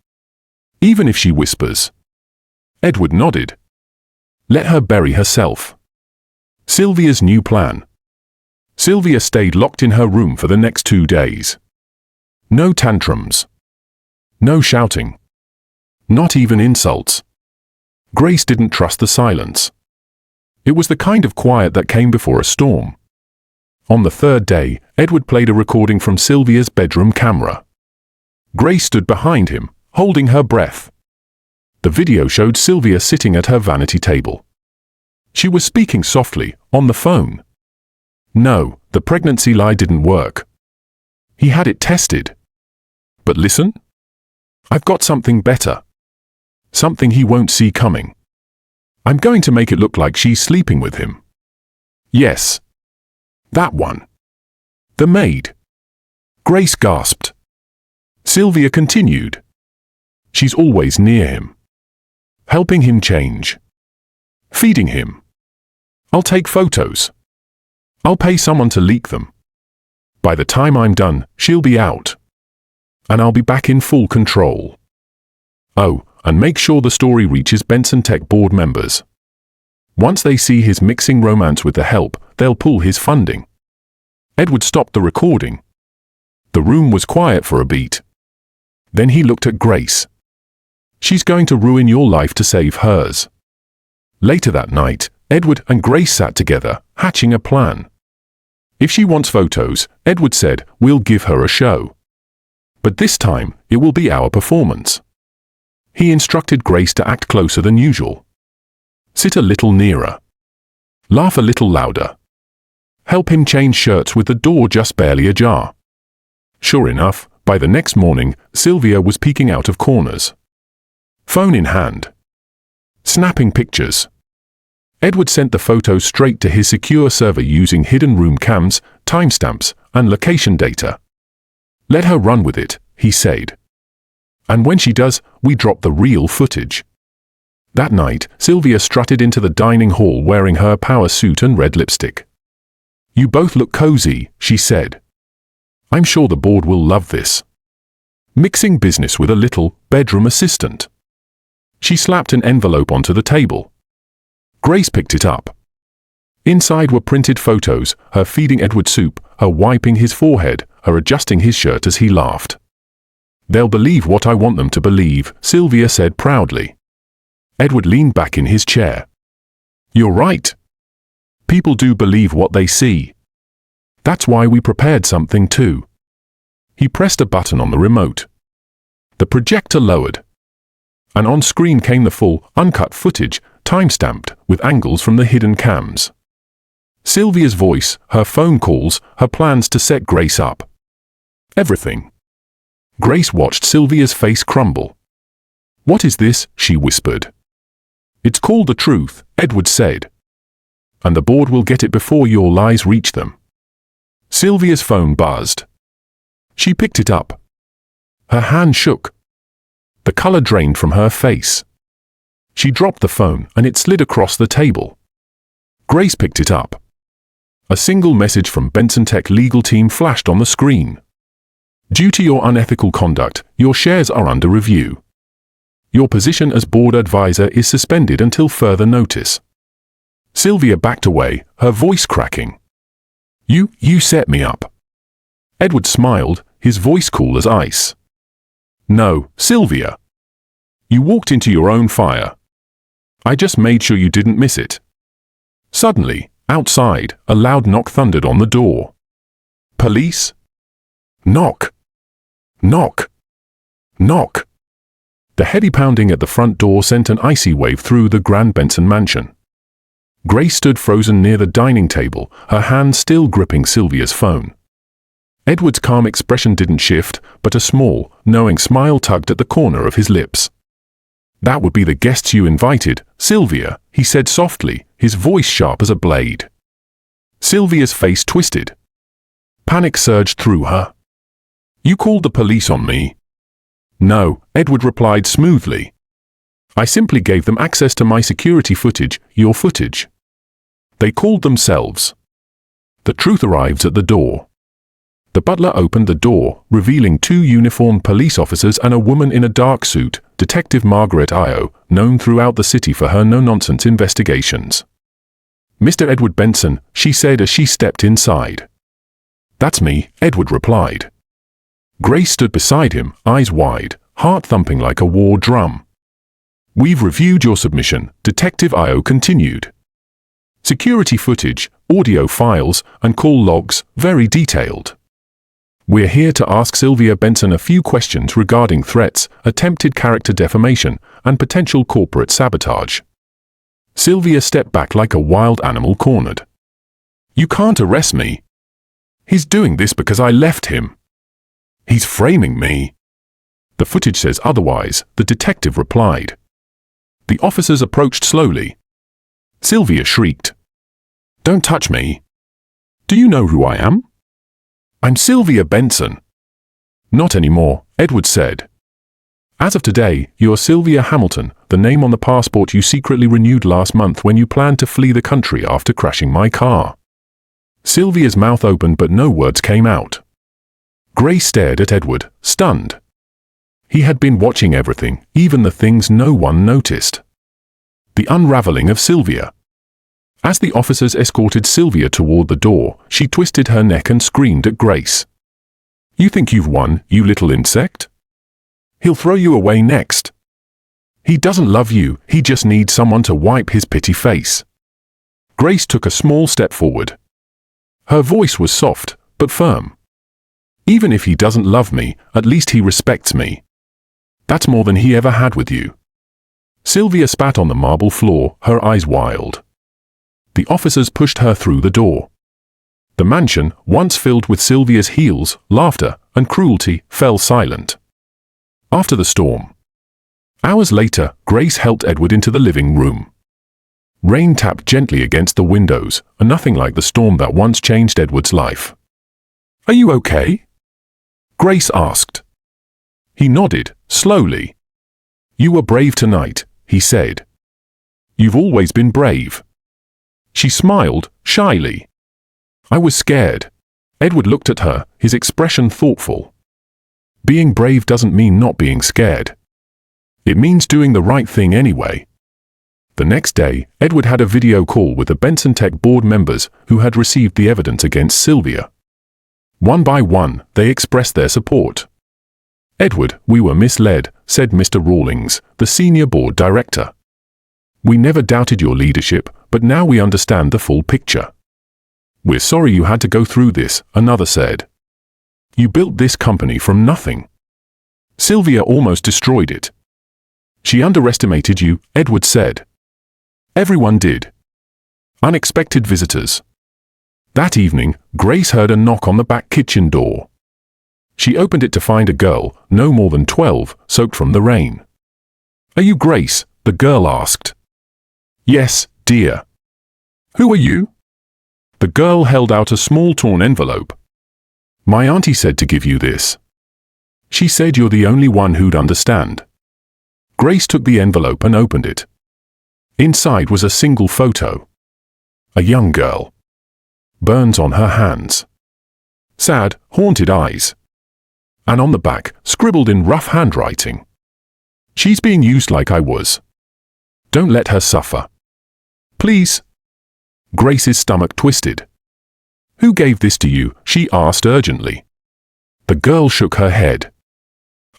Even if she whispers." Edward nodded. "Let her bury herself." Sylvia's new plan. Sylvia stayed locked in her room for the next 2 days. No tantrums. No shouting. Not even insults. Grace didn't trust the silence. It was the kind of quiet that came before a storm. On the third day, Edward played a recording from Sylvia's bedroom camera. Grace stood behind him, holding her breath. The video showed Sylvia sitting at her vanity table. She was speaking softly, on the phone. No, the pregnancy lie didn't work. He had it tested. But listen. I've got something better. Something he won't see coming. I'm going to make it look like she's sleeping with him. Yes. That one. The maid. Grace gasped. Sylvia continued. She's always near him. Helping him change. Feeding him. I'll take photos. I'll pay someone to leak them. By the time I'm done, she'll be out. And I'll be back in full control. Oh, and make sure the story reaches Benson Tech board members. Once they see his mixing romance with the help, they'll pull his funding. Edward stopped the recording. The room was quiet for a beat. Then he looked at Grace. She's going to ruin your life to save hers. Later that night, Edward and Grace sat together, hatching a plan. If she wants photos, Edward said, we'll give her a show. But this time, it will be our performance. He instructed Grace to act closer than usual. Sit a little nearer. Laugh a little louder. Help him change shirts with the door just barely ajar. Sure enough, by the next morning, Sylvia was peeking out of corners. Phone in hand. Snapping pictures. Edward sent the photos straight to his secure server using hidden room cams, timestamps, and location data. Let her run with it, he said. And when she does, we drop the real footage. That night, Sylvia strutted into the dining hall wearing her power suit and red lipstick. You both look cozy, she said. I'm sure the board will love this. Mixing business with a little bedroom assistant. She slapped an envelope onto the table. Grace picked it up. Inside were printed photos, her feeding Edward soup, her wiping his forehead, her adjusting his shirt as he laughed. They'll believe what I want them to believe, Sylvia said proudly. Edward leaned back in his chair. You're right. People do believe what they see. That's why we prepared something too. He pressed a button on the remote. The projector lowered. And on screen came the full, uncut footage, time-stamped, with angles from the hidden cams. Sylvia's voice, her phone calls, her plans to set Grace up. Everything. Grace watched Sylvia's face crumble. What is this? She whispered. It's called the truth, Edward said. And the board will get it before your lies reach them. Sylvia's phone buzzed. She picked it up. Her hand shook. The color drained from her face. She dropped the phone and it slid across the table. Grace picked it up. A single message from Benson Tech legal team flashed on the screen. Due to your unethical conduct, your shares are under review. Your position as board advisor is suspended until further notice. Sylvia backed away, her voice cracking. You set me up. Edward smiled, his voice cool as ice. No, Sylvia. You walked into your own fire. I just made sure you didn't miss it. Suddenly, outside, a loud knock thundered on the door. Police? Knock. Knock. Knock. The heavy pounding at the front door sent an icy wave through the Grand Benson mansion. Grace stood frozen near the dining table, her hand still gripping Sylvia's phone. Edward's calm expression didn't shift, but a small, knowing smile tugged at the corner of his lips. That would be the guests you invited, Sylvia, he said softly, his voice sharp as a blade. Sylvia's face twisted. Panic surged through her. You called the police on me? No, Edward replied smoothly. I simply gave them access to my security footage, your footage. They called themselves. The truth arrives at the door. The butler opened the door, revealing 2 uniformed police officers and a woman in a dark suit, Detective Margaret Io, known throughout the city for her no-nonsense investigations. Mr. Edward Benson, she said as she stepped inside. That's me, Edward replied. Grace stood beside him, eyes wide, heart thumping like a war drum. We've reviewed your submission, Detective Io continued. Security footage, audio files, and call logs, very detailed. We're here to ask Sylvia Benson a few questions regarding threats, attempted character defamation, and potential corporate sabotage. Sylvia stepped back like a wild animal cornered. You can't arrest me. He's doing this because I left him. He's framing me. The footage says otherwise, the detective replied. The officers approached slowly. Sylvia shrieked. Don't touch me. Do you know who I am? I'm Sylvia Benson. Not anymore, Edward said. As of today, you're Sylvia Hamilton, the name on the passport you secretly renewed last month when you planned to flee the country after crashing my car. Sylvia's mouth opened but no words came out. Grace stared at Edward, stunned. He had been watching everything, even the things no one noticed. The unraveling of Sylvia. As the officers escorted Sylvia toward the door, she twisted her neck and screamed at Grace. You think you've won, you little insect? He'll throw you away next. He doesn't love you, he just needs someone to wipe his pity face. Grace took a small step forward. Her voice was soft, but firm. Even if he doesn't love me, at least he respects me. That's more than he ever had with you. Sylvia spat on the marble floor, her eyes wild. The officers pushed her through the door. The mansion, once filled with Sylvia's heels, laughter, and cruelty, fell silent. After the storm. Hours later, Grace helped Edward into the living room. Rain tapped gently against the windows, and nothing like the storm that once changed Edward's life. Are you okay? Grace asked. He nodded, slowly. You were brave tonight, he said. You've always been brave. She smiled, shyly. I was scared. Edward looked at her, his expression thoughtful. Being brave doesn't mean not being scared. It means doing the right thing anyway. The next day, Edward had a video call with the Benson Tech board members who had received the evidence against Sylvia. One by one, they expressed their support. Edward, we were misled, said Mr. Rawlings, the senior board director. We never doubted your leadership, but now we understand the full picture. We're sorry you had to go through this, another said. You built this company from nothing. Sylvia almost destroyed it. She underestimated you, Edward said. Everyone did. Unexpected visitors. That evening, Grace heard a knock on the back kitchen door. She opened it to find a girl, no more than 12, soaked from the rain. Are you Grace? The girl asked. Yes, dear. Who are you? The girl held out a small torn envelope. My auntie said to give you this. She said you're the only one who'd understand. Grace took the envelope and opened it. Inside was a single photo. A young girl. Burns on her hands. Sad, haunted eyes. And on the back, scribbled in rough handwriting. She's being used like I was. Don't let her suffer. Please. Grace's stomach twisted. Who gave this to you? She asked urgently. The girl shook her head.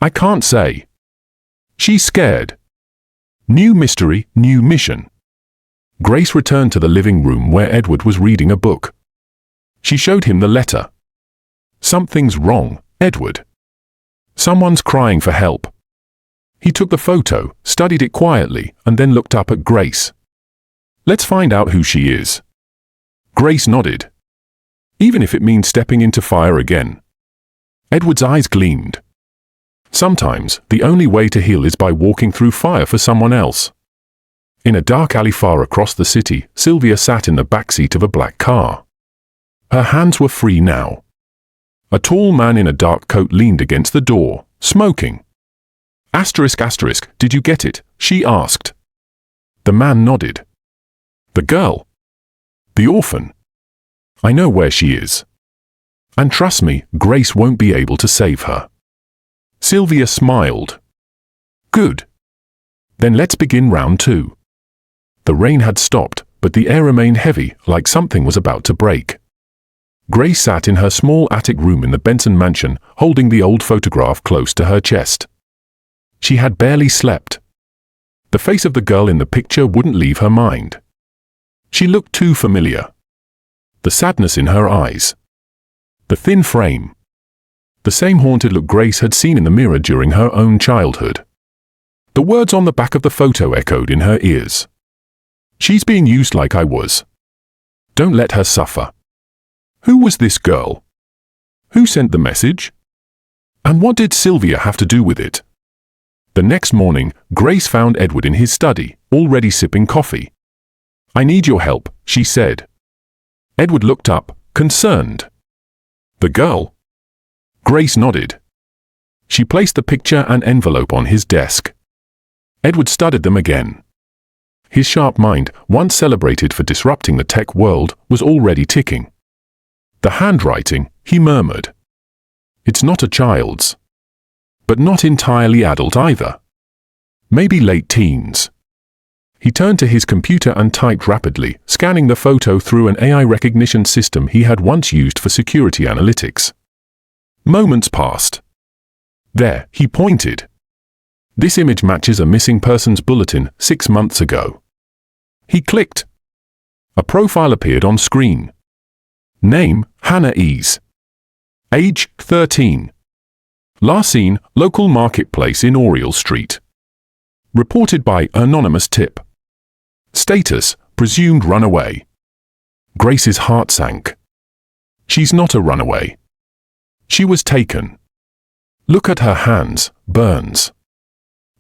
I can't say. She's scared. New mystery, new mission. Grace returned to the living room where Edward was reading a book. She showed him the letter. Something's wrong, Edward. Someone's crying for help. He took the photo, studied it quietly, and then looked up at Grace. Let's find out who she is. Grace nodded. Even if it means stepping into fire again. Edward's eyes gleamed. Sometimes, the only way to heal is by walking through fire for someone else. In a dark alley far across the city, Sylvia sat in the back seat of a black car. Her hands were free now. A tall man in a dark coat leaned against the door, smoking. Asterisk asterisk, did you get it? She asked. The man nodded. The girl. The orphan. I know where she is. And trust me, Grace won't be able to save her. Sylvia smiled. Good. Then let's begin round 2. The rain had stopped, but the air remained heavy, like something was about to break. Grace sat in her small attic room in the Benson mansion, holding the old photograph close to her chest. She had barely slept. The face of the girl in the picture wouldn't leave her mind. She looked too familiar. The sadness in her eyes. The thin frame. The same haunted look Grace had seen in the mirror during her own childhood. The words on the back of the photo echoed in her ears. She's being used like I was. Don't let her suffer. Who was this girl? Who sent the message? And what did Sylvia have to do with it? The next morning, Grace found Edward in his study, already sipping coffee. I need your help, she said. Edward looked up, concerned. The girl? Grace nodded. She placed the picture and envelope on his desk. Edward studied them again. His sharp mind, once celebrated for disrupting the tech world, was already ticking. The handwriting, he murmured. It's not a child's. But not entirely adult either. Maybe late teens. He turned to his computer and typed rapidly, scanning the photo through an AI recognition system he had once used for security analytics. Moments passed. There, he pointed. This image matches a missing persons bulletin 6 months ago. He clicked. A profile appeared on screen. Name, Hannah Ease. Age, 13. Last seen, local marketplace in Oriel Street. Reported by anonymous tip. Status, presumed runaway. Grace's heart sank. She's not a runaway. She was taken. Look at her hands, burns.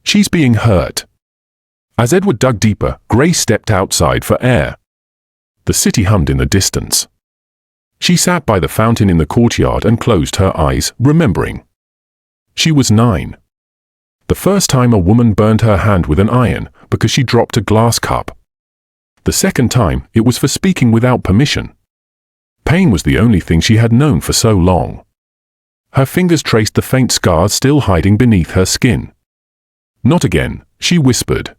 She's being hurt. As Edward dug deeper, Grace stepped outside for air. The city hummed in the distance. She sat by the fountain in the courtyard and closed her eyes, remembering. She was 9. The first time a woman burned her hand with an iron because she dropped a glass cup. The second time, it was for speaking without permission. Pain was the only thing she had known for so long. Her fingers traced the faint scars still hiding beneath her skin. Not again, she whispered.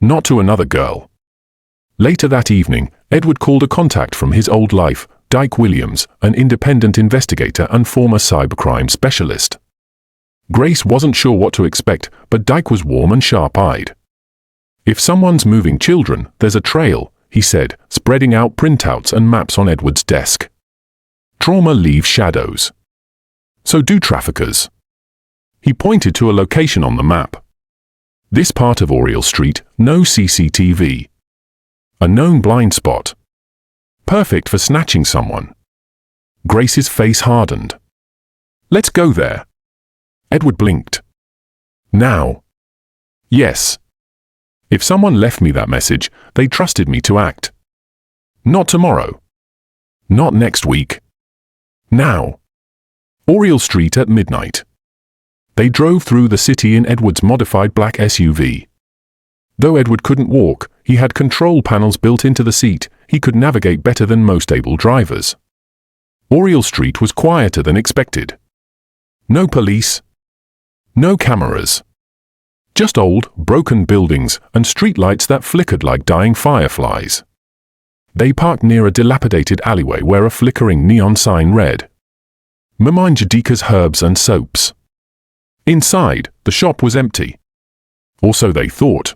Not to another girl. Later that evening, Edward called a contact from his old life, Dyke Williams, an independent investigator and former cybercrime specialist. Grace wasn't sure what to expect, but Dyke was warm and sharp-eyed. If someone's moving children, there's a trail, he said, spreading out printouts and maps on Edward's desk. Trauma leaves shadows. So do traffickers. He pointed to a location on the map. This part of Oriel Street, no CCTV. A known blind spot. Perfect for snatching someone. Grace's face hardened. Let's go there. Edward blinked. Now. Yes. If someone left me that message, they trusted me to act. Not tomorrow. Not next week. Now. Oriel Street at midnight. They drove through the city in Edward's modified black SUV. Though Edward couldn't walk, he had control panels built into the seat. He could navigate better than most able drivers. Oriel Street was quieter than expected. No police. No cameras. Just old, broken buildings and streetlights that flickered like dying fireflies. They parked near a dilapidated alleyway where a flickering neon sign read, Maman Jadika's Herbs and Soaps. Inside, the shop was empty. Or so they thought.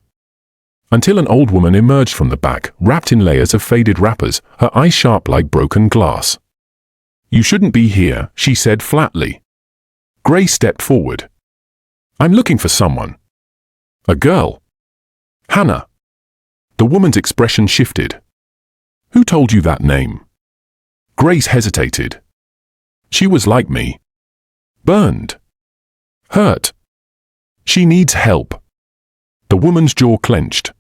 Until an old woman emerged from the back, wrapped in layers of faded wrappers, her eyes sharp like broken glass. You shouldn't be here, she said flatly. Grace stepped forward. I'm looking for someone. A girl. Hannah. The woman's expression shifted. Who told you that name? Grace hesitated. She was like me. Burned. Hurt. She needs help. The woman's jaw clenched.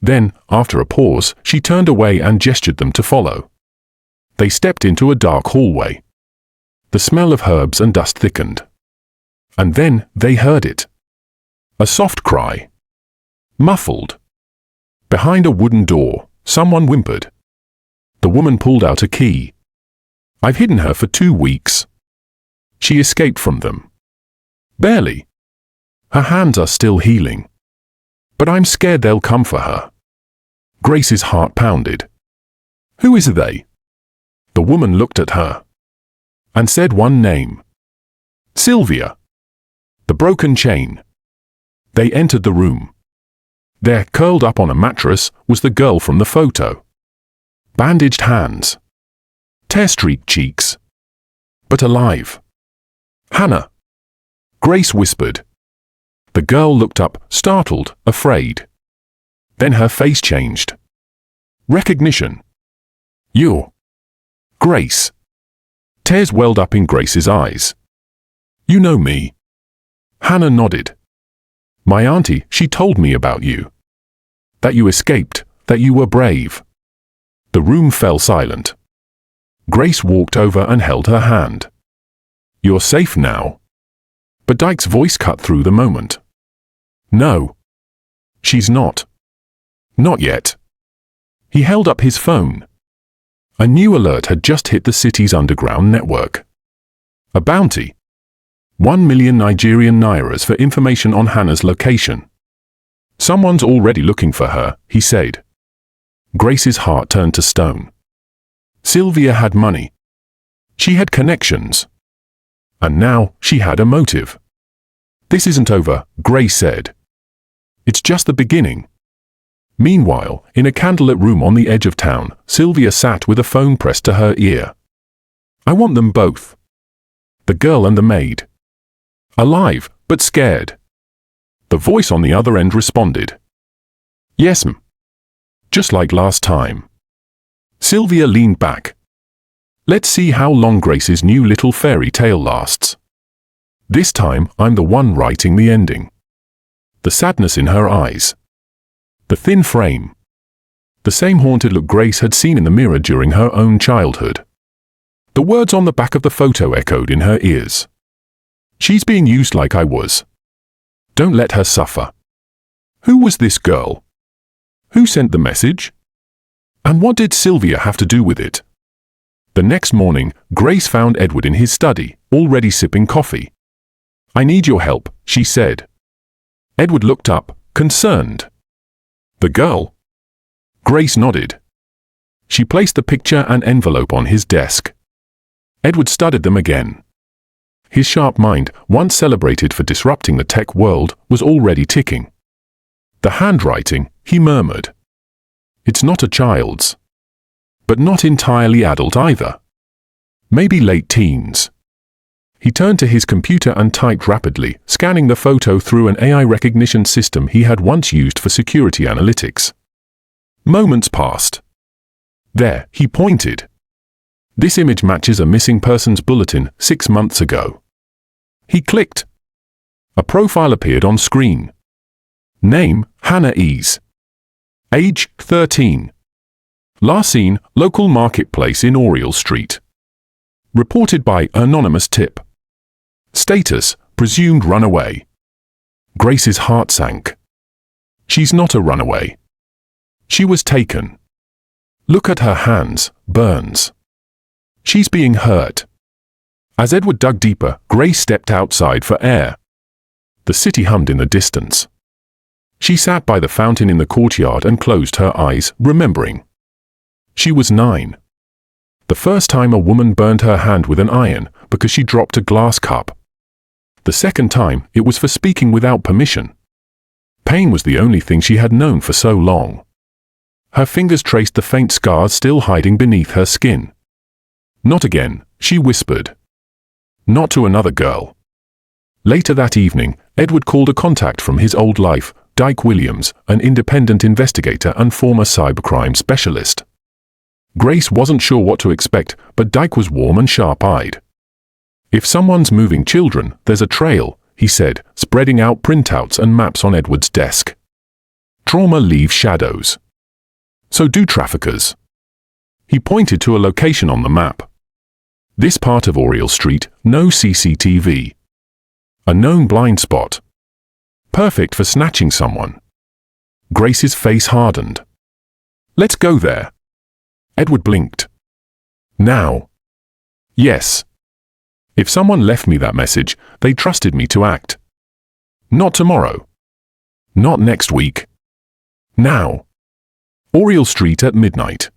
Then, after a pause, she turned away and gestured them to follow. They stepped into a dark hallway. The smell of herbs and dust thickened. And then they heard it. A soft cry. Muffled. Behind a wooden door, someone whimpered. The woman pulled out a key. I've hidden her for 2 weeks. She escaped from them. Barely. Her hands are still healing. But I'm scared they'll come for her. Grace's heart pounded. Who is they? The woman looked at her and said one name. Sylvia. The broken chain. They entered the room. There, curled up on a mattress, was the girl from the photo. Bandaged hands. Tear-streaked cheeks. But alive. Hannah. Grace whispered. The girl looked up, startled, afraid. Then her face changed. Recognition. You're Grace. Tears welled up in Grace's eyes. You know me. Hannah nodded. My auntie, she told me about you. That you escaped, that you were brave. The room fell silent. Grace walked over and held her hand. You're safe now. But Dyke's voice cut through the moment. No. She's not. Not yet. He held up his phone. A new alert had just hit the city's underground network. A bounty. 1 million Nigerian nairas for information on Hannah's location. Someone's already looking for her, he said. Grace's heart turned to stone. Sylvia had money. She had connections. And now she had a motive. This isn't over, Grace said. It's just the beginning. Meanwhile, in a candlelit room on the edge of town, Sylvia sat with a phone pressed to her ear. I want them both. The girl and the maid. Alive, but scared. The voice on the other end responded. Yes, m'm. Just like last time. Sylvia leaned back. Let's see how long Grace's new little fairy tale lasts. This time, I'm the one writing the ending. The sadness in her eyes. The thin frame. The same haunted look Grace had seen in the mirror during her own childhood. The words on the back of the photo echoed in her ears. She's being used like I was. Don't let her suffer. Who was this girl? Who sent the message? And what did Sylvia have to do with it? The next morning, Grace found Edward in his study, already sipping coffee. I need your help, she said. Edward looked up, concerned. The girl? Grace nodded. She placed the picture and envelope on his desk. Edward studied them again. His sharp mind, once celebrated for disrupting the tech world, was already ticking. The handwriting, he murmured. It's not a child's. But not entirely adult either. Maybe late teens. He turned to his computer and typed rapidly, scanning the photo through an AI recognition system he had once used for security analytics. Moments passed. There, he pointed. This image matches a missing persons bulletin 6 months ago. He clicked. A profile appeared on screen. Name, Hannah Ease. Age, 13. Last seen, local marketplace in Oriel Street. Reported by anonymous tip. Status, presumed runaway. Grace's heart sank. She's not a runaway. She was taken. Look at her hands, burns. She's being hurt. As Edward dug deeper, Grace stepped outside for air. The city hummed in the distance. She sat by the fountain in the courtyard and closed her eyes, remembering. She was 9. The first time a woman burned her hand with an iron because she dropped a glass cup. The second time, it was for speaking without permission. Pain was the only thing she had known for so long. Her fingers traced the faint scars still hiding beneath her skin. Not again, she whispered. Not to another girl. Later that evening, Edward called a contact from his old life, Dyke Williams, an independent investigator and former cybercrime specialist. Grace wasn't sure what to expect, but Dyke was warm and sharp-eyed. If someone's moving children, there's a trail, he said, spreading out printouts and maps on Edward's desk. Trauma leaves shadows. So do traffickers. He pointed to a location on the map. This part of Oriel Street, no CCTV. A known blind spot. Perfect for snatching someone. Grace's face hardened. Let's go there. Edward blinked. Now. Yes. If someone left me that message, they trusted me to act. Not tomorrow. Not next week. Now. Oriel Street at midnight.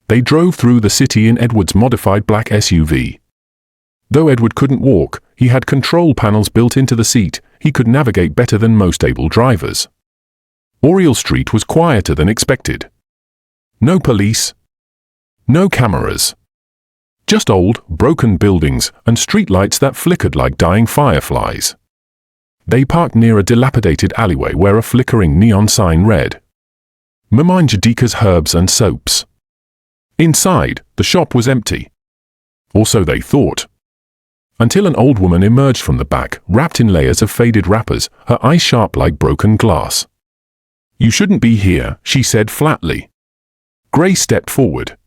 They drove through the city in Edward's modified black SUV. Though Edward couldn't walk, he had control panels built into the seat. He could navigate better than most able drivers. Oriel Street was quieter than expected. No police. No cameras. Just old, broken buildings and streetlights that flickered like dying fireflies. They parked near a dilapidated alleyway where a flickering neon sign read, Maman Jadika's Herbs and Soaps. Inside, the shop was empty. Or so they thought. Until an old woman emerged from the back, wrapped in layers of faded wrappers, her eyes sharp like broken glass. You shouldn't be here, she said flatly. Grace stepped forward.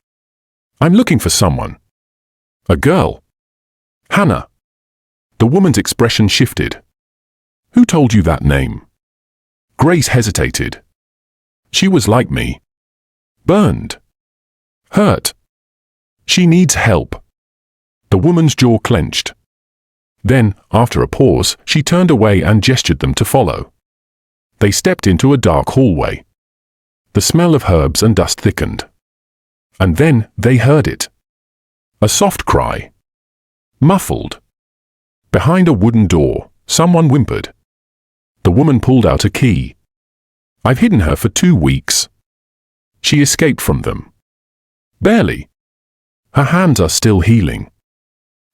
I'm looking for someone. A girl. Hannah. The woman's expression shifted. Who told you that name? Grace hesitated. She was like me. Burned. Hurt. She needs help. The woman's jaw clenched. Then, after a pause, she turned away and gestured them to follow. They stepped into a dark hallway. The smell of herbs and dust thickened. And then they heard it. A soft cry. Muffled. Behind a wooden door, someone whimpered. The woman pulled out a key. I've hidden her for 2 weeks. She escaped from them. Barely. Her hands are still healing.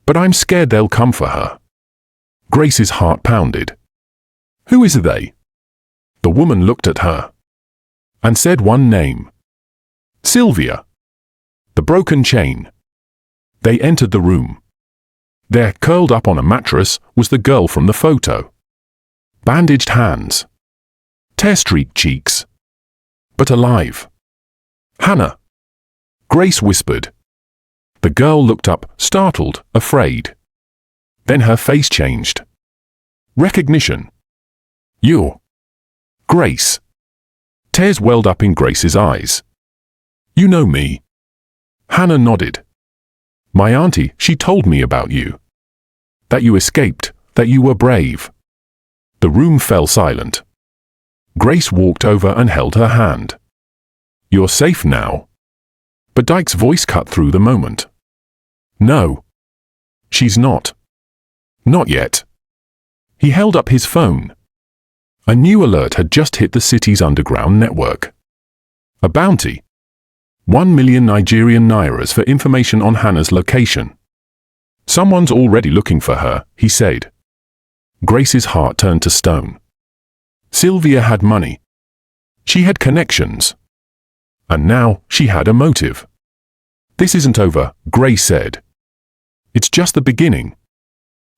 But I'm scared they'll come for her. Grace's heart pounded. Who is they? The woman looked at her. And said one name. Sylvia. The broken chain. They entered the room. There, curled up on a mattress, was the girl from the photo. Bandaged hands. Tear-streaked cheeks. But alive. Hannah. Grace whispered. The girl looked up, startled, afraid. Then her face changed. Recognition. You're Grace. Tears welled up in Grace's eyes. You know me. Hannah nodded. My auntie, she told me about you. That you escaped, that you were brave. The room fell silent. Grace walked over and held her hand. You're safe now. But Dyke's voice cut through the moment. No. She's not. Not yet. He held up his phone. A new alert had just hit the city's underground network. A bounty. 1 million Nigerian nairas for information on Hannah's location. Someone's already looking for her, he said. Grace's heart turned to stone. Sylvia had money. She had connections. And now she had a motive. This isn't over, Grace said. It's just the beginning.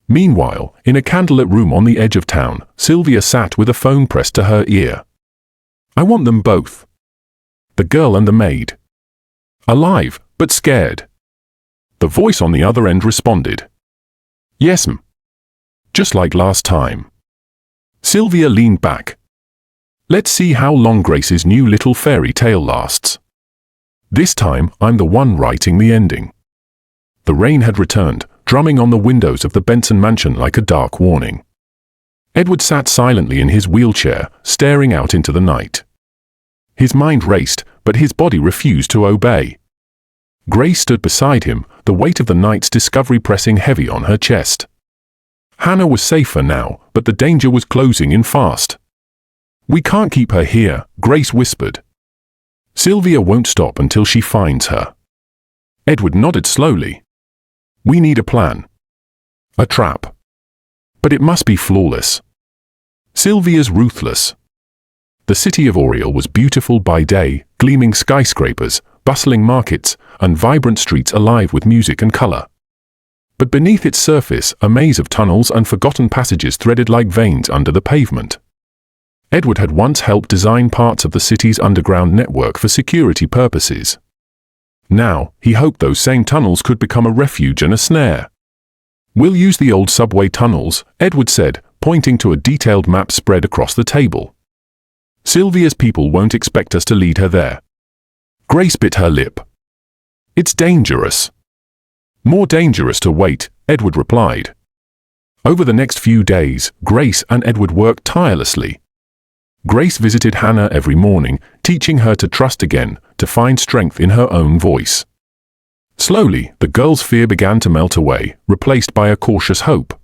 Meanwhile, in a candlelit room on the edge of town, Sylvia sat with a phone pressed to her ear. I want them both. The girl and the maid. Alive, but scared. The voice on the other end responded. Yes, m'm. Just like last time. Sylvia leaned back. Let's see how long Grace's new little fairy tale lasts. This time, I'm the one writing the ending. The rain had returned, drumming on the windows of the Benson mansion like a dark warning. Edward sat silently in his wheelchair, staring out into the night. His mind raced, but his body refused to obey. Grace stood beside him, the weight of the night's discovery pressing heavy on her chest. Hannah was safer now, but the danger was closing in fast. We can't keep her here, Grace whispered. Sylvia won't stop until she finds her. Edward nodded slowly. We need a plan. A trap. But it must be flawless. Sylvia's ruthless. The city of Oriel was beautiful by day, gleaming skyscrapers, bustling markets, and vibrant streets alive with music and color. But beneath its surface, a maze of tunnels and forgotten passages threaded like veins under the pavement. Edward had once helped design parts of the city's underground network for security purposes. Now, he hoped those same tunnels could become a refuge and a snare. "We'll use the old subway tunnels," Edward said, pointing to a detailed map spread across the table. "Sylvia's people won't expect us to lead her there." Grace bit her lip. "It's dangerous." "More dangerous to wait," Edward replied. Over the next few days, Grace and Edward worked tirelessly. Grace visited Hannah every morning, teaching her to trust again, to find strength in her own voice. Slowly, the girl's fear began to melt away, replaced by a cautious hope.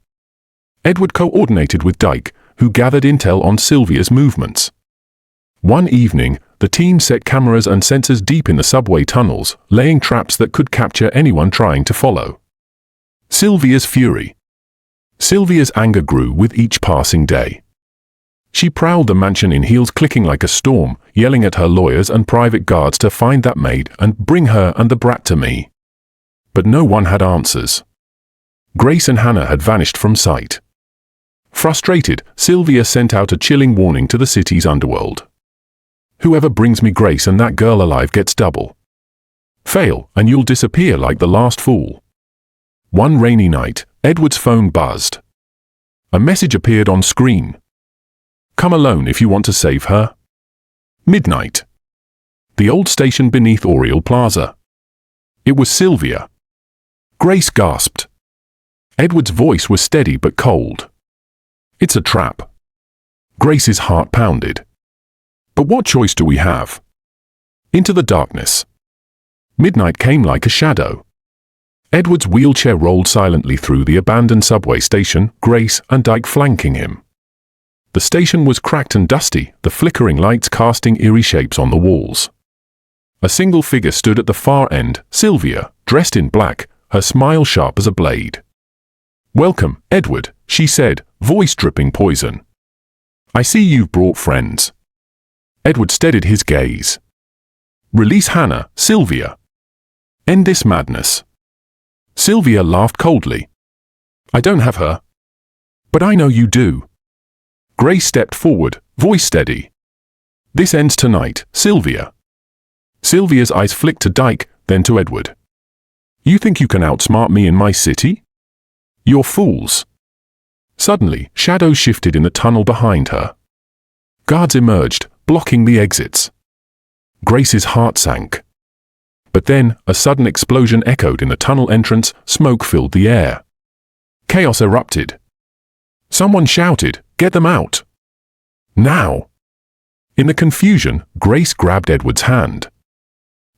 Edward coordinated with Dyke, who gathered intel on Sylvia's movements. One evening, the team set cameras and sensors deep in the subway tunnels, laying traps that could capture anyone trying to follow. Sylvia's fury. Sylvia's anger grew with each passing day. She prowled the mansion in heels, clicking like a storm, yelling at her lawyers and private guards to find that maid and bring her and the brat to me. But no one had answers. Grace and Hannah had vanished from sight. Frustrated, Sylvia sent out a chilling warning to the city's underworld. "Whoever brings me Grace and that girl alive gets double. Fail, and you'll disappear like the last fool." One rainy night, Edward's phone buzzed. A message appeared on screen. "Come alone if you want to save her." Midnight. The old station beneath Oriel Plaza. It was Sylvia. Grace gasped. Edward's voice was steady but cold. "It's a trap." Grace's heart pounded. "But what choice do we have?" Into the darkness. Midnight came like a shadow. Edward's wheelchair rolled silently through the abandoned subway station, Grace and Dyke flanking him. The station was cracked and dusty, the flickering lights casting eerie shapes on the walls. A single figure stood at the far end, Sylvia, dressed in black, her smile sharp as a blade. "Welcome, Edward," she said, voice dripping poison. "I see you've brought friends." Edward steadied his gaze. "Release Hannah, Sylvia. End this madness." Sylvia laughed coldly. "I don't have her." "But I know you do." Grace stepped forward, voice steady. "This ends tonight, Sylvia." Sylvia's eyes flicked to Dyke, then to Edward. "You think you can outsmart me in my city? You're fools." Suddenly, shadows shifted in the tunnel behind her. Guards emerged, blocking the exits. Grace's heart sank. But then, a sudden explosion echoed in the tunnel entrance, smoke filled the air. Chaos erupted. Someone shouted, "Get them out!" Now! In the confusion, Grace grabbed Edward's hand.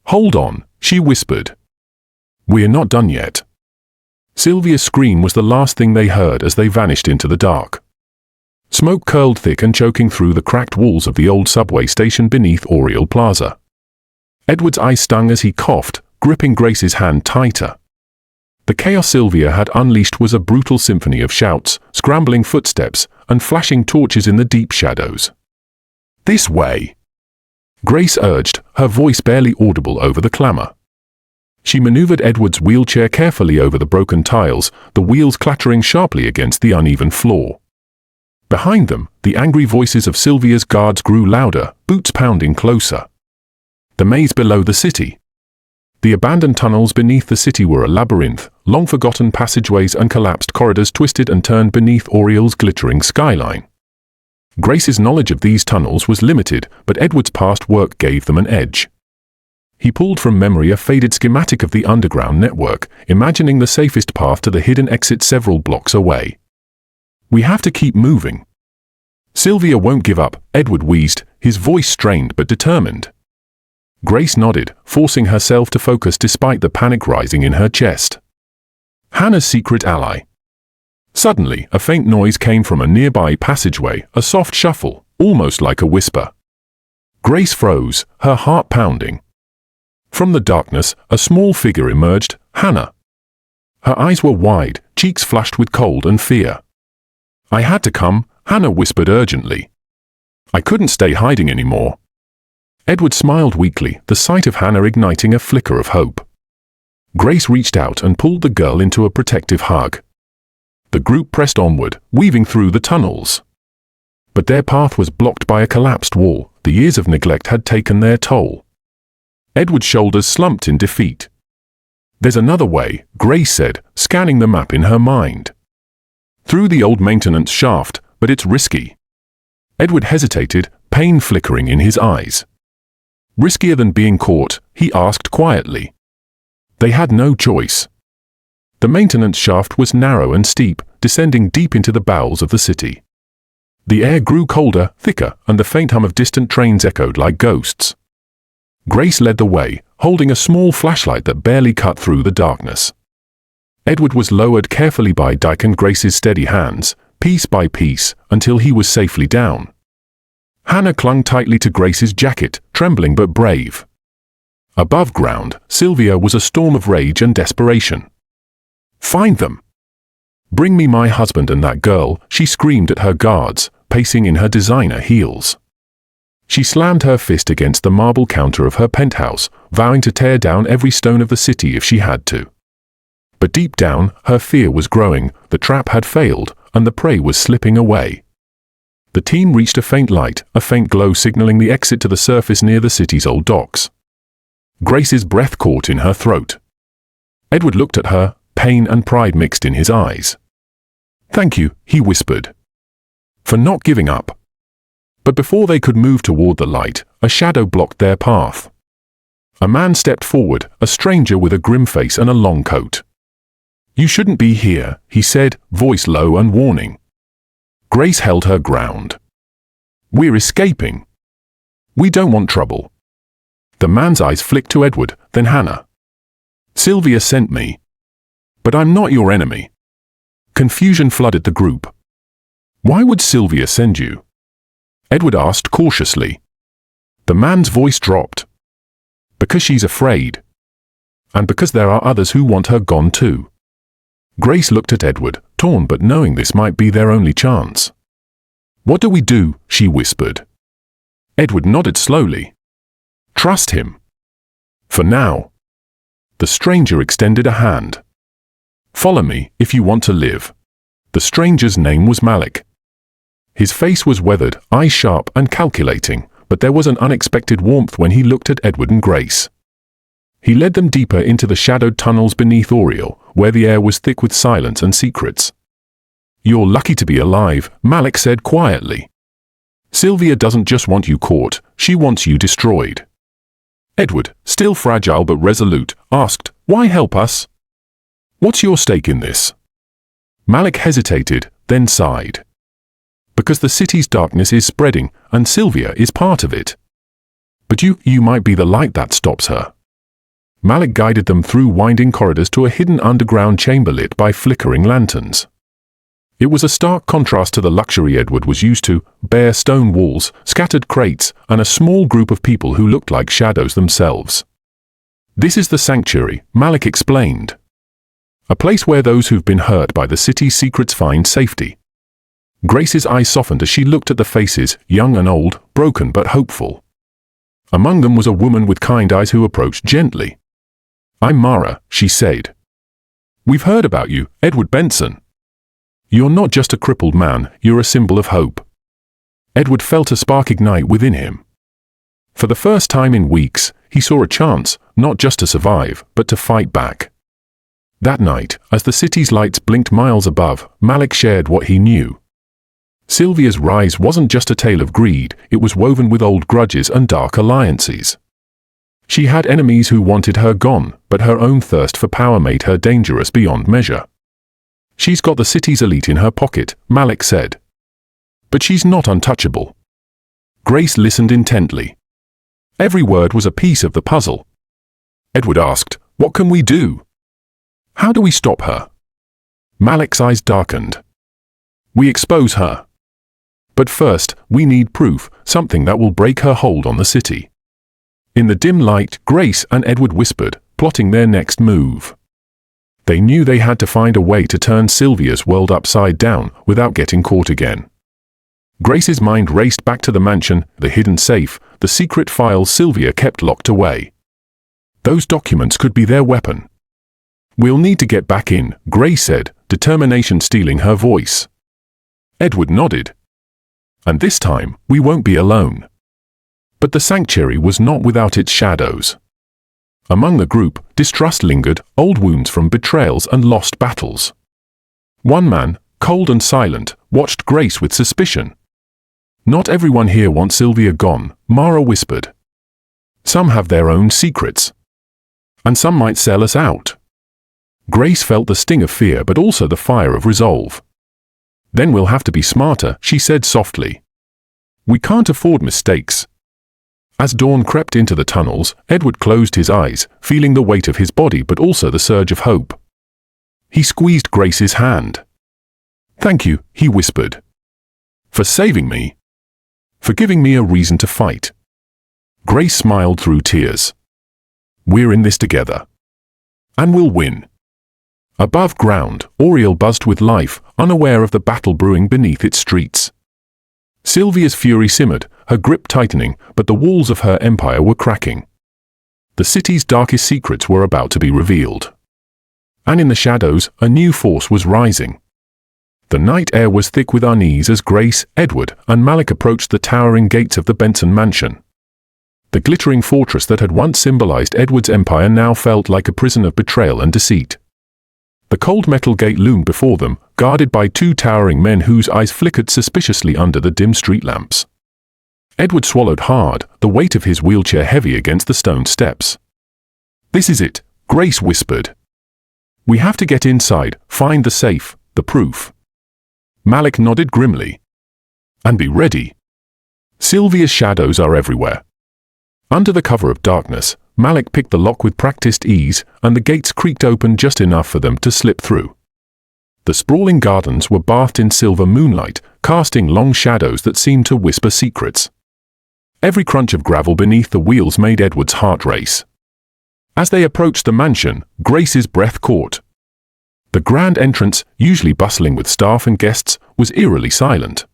"Hold on," she whispered. "We're not done yet." Sylvia's scream was the last thing they heard as they vanished into the dark. Smoke curled thick and choking through the cracked walls of the old subway station beneath Oriel Plaza. Edward's eyes stung as he coughed, gripping Grace's hand tighter. The chaos Sylvia had unleashed was a brutal symphony of shouts, scrambling footsteps, and flashing torches in the deep shadows. "This way!" Grace urged, her voice barely audible over the clamor. She maneuvered Edward's wheelchair carefully over the broken tiles, the wheels clattering sharply against the uneven floor. Behind them, the angry voices of Sylvia's guards grew louder, boots pounding closer. The maze below the city. The abandoned tunnels beneath the city were a labyrinth, long-forgotten passageways and collapsed corridors twisted and turned beneath Oriel's glittering skyline. Grace's knowledge of these tunnels was limited, but Edward's past work gave them an edge. He pulled from memory a faded schematic of the underground network, imagining the safest path to the hidden exit several blocks away. "We have to keep moving." "Sylvia won't give up," Edward wheezed, his voice strained but determined. Grace nodded, forcing herself to focus despite the panic rising in her chest. Hannah's secret ally. Suddenly, a faint noise came from a nearby passageway, a soft shuffle, almost like a whisper. Grace froze, her heart pounding. From the darkness, a small figure emerged, Hannah. Her eyes were wide, cheeks flushed with cold and fear. "I had to come," Hannah whispered urgently. "I couldn't stay hiding anymore." Edward smiled weakly, the sight of Hannah igniting a flicker of hope. Grace reached out and pulled the girl into a protective hug. The group pressed onward, weaving through the tunnels. But their path was blocked by a collapsed wall. The years of neglect had taken their toll. Edward's shoulders slumped in defeat. There's another way, Grace said, scanning the map in her mind. Through the old maintenance shaft, but it's risky. Edward hesitated, pain flickering in his eyes. Riskier than being caught, he asked quietly. They had no choice. The maintenance shaft was narrow and steep, descending deep into the bowels of the city. The air grew colder, thicker, and the faint hum of distant trains echoed like ghosts. Grace led the way, holding a small flashlight that barely cut through the darkness. Edward was lowered carefully by Dyke and Grace's steady hands, piece by piece, until he was safely down. Hannah clung tightly to Grace's jacket, trembling but brave. Above ground, Sylvia was a storm of rage and desperation. "Find them! Bring me my husband and that girl," she screamed at her guards, pacing in her designer heels. She slammed her fist against the marble counter of her penthouse, vowing to tear down every stone of the city if she had to. But deep down, her fear was growing, the trap had failed, and the prey was slipping away. The team reached a faint light, a faint glow signaling the exit to the surface near the city's old docks. Grace's breath caught in her throat. Edward looked at her, pain and pride mixed in his eyes. "Thank you," he whispered, "for not giving up." But before they could move toward the light, a shadow blocked their path. A man stepped forward, a stranger with a grim face and a long coat. "You shouldn't be here," he said, voice low and warning. Grace held her ground. "We're escaping. We don't want trouble." The man's eyes flicked to Edward, then Hannah. "Sylvia sent me. But I'm not your enemy." Confusion flooded the group. "Why would Sylvia send you?" Edward asked cautiously. The man's voice dropped. "Because she's afraid. And because there are others who want her gone too." Grace looked at Edward, torn but knowing this might be their only chance. "What do we do?" she whispered. Edward nodded slowly. "Trust him. For now." The stranger extended a hand. "Follow me, if you want to live." The stranger's name was Malik. His face was weathered, eyes sharp and calculating, but there was an unexpected warmth when he looked at Edward and Grace. He led them deeper into the shadowed tunnels beneath Oriel, where the air was thick with silence and secrets. "You're lucky to be alive," Malik said quietly. "Sylvia doesn't just want you caught, she wants you destroyed." Edward, still fragile but resolute, asked, "Why help us? What's your stake in this?" Malik hesitated, then sighed. "Because the city's darkness is spreading, and Sylvia is part of it. But you might be the light that stops her." Malik guided them through winding corridors to a hidden underground chamber lit by flickering lanterns. It was a stark contrast to the luxury Edward was used to: bare stone walls, scattered crates, and a small group of people who looked like shadows themselves. "This is the sanctuary," Malik explained. "A place where those who've been hurt by the city's secrets find safety." Grace's eyes softened as she looked at the faces, young and old, broken but hopeful. Among them was a woman with kind eyes who approached gently. "I'm Mara," she said. "We've heard about you, Edward Benson. You're not just a crippled man, you're a symbol of hope." Edward felt a spark ignite within him. For the first time in weeks, he saw a chance, not just to survive, but to fight back. That night, as the city's lights blinked miles above, Malik shared what he knew. Sylvia's rise wasn't just a tale of greed, it was woven with old grudges and dark alliances. She had enemies who wanted her gone, but her own thirst for power made her dangerous beyond measure. "She's got the city's elite in her pocket," Malik said. "But she's not untouchable." Grace listened intently. Every word was a piece of the puzzle. Edward asked, "What can we do? How do we stop her?" Malik's eyes darkened. "We expose her. But first, we need proof, something that will break her hold on the city." In the dim light, Grace and Edward whispered, plotting their next move. They knew they had to find a way to turn Sylvia's world upside down without getting caught again. Grace's mind raced back to the mansion, the hidden safe, the secret files Sylvia kept locked away. Those documents could be their weapon. "We'll need to get back in," Grace said, determination stealing her voice. Edward nodded. "And this time, we won't be alone." But the sanctuary was not without its shadows. Among the group, distrust lingered, old wounds from betrayals and lost battles. One man, cold and silent, watched Grace with suspicion. "Not everyone here wants Sylvia gone," Mara whispered. "Some have their own secrets. And some might sell us out." Grace felt the sting of fear but also the fire of resolve. "Then we'll have to be smarter," she said softly. "We can't afford mistakes." As dawn crept into the tunnels, Edward closed his eyes, feeling the weight of his body but also the surge of hope. He squeezed Grace's hand. "Thank you," he whispered. "For saving me. For giving me a reason to fight." Grace smiled through tears. "We're in this together. And we'll win." Above ground, Oriel buzzed with life, unaware of the battle brewing beneath its streets. Sylvia's fury simmered, her grip tightening, but the walls of her empire were cracking. The city's darkest secrets were about to be revealed. And in the shadows, a new force was rising. The night air was thick with unease as Grace, Edward, and Malik approached the towering gates of the Benson mansion. The glittering fortress that had once symbolized Edward's empire now felt like a prison of betrayal and deceit. The cold metal gate loomed before them, guarded by two towering men whose eyes flickered suspiciously under the dim street lamps. Edward swallowed hard, the weight of his wheelchair heavy against the stone steps. "This is it," Grace whispered. "We have to get inside, find the safe, the proof." Malik nodded grimly. "And be ready. Sylvia's shadows are everywhere." Under the cover of darkness, Malik picked the lock with practiced ease, and the gates creaked open just enough for them to slip through. The sprawling gardens were bathed in silver moonlight, casting long shadows that seemed to whisper secrets. Every crunch of gravel beneath the wheels made Edward's heart race. As they approached the mansion, Grace's breath caught. The grand entrance, usually bustling with staff and guests, was eerily silent.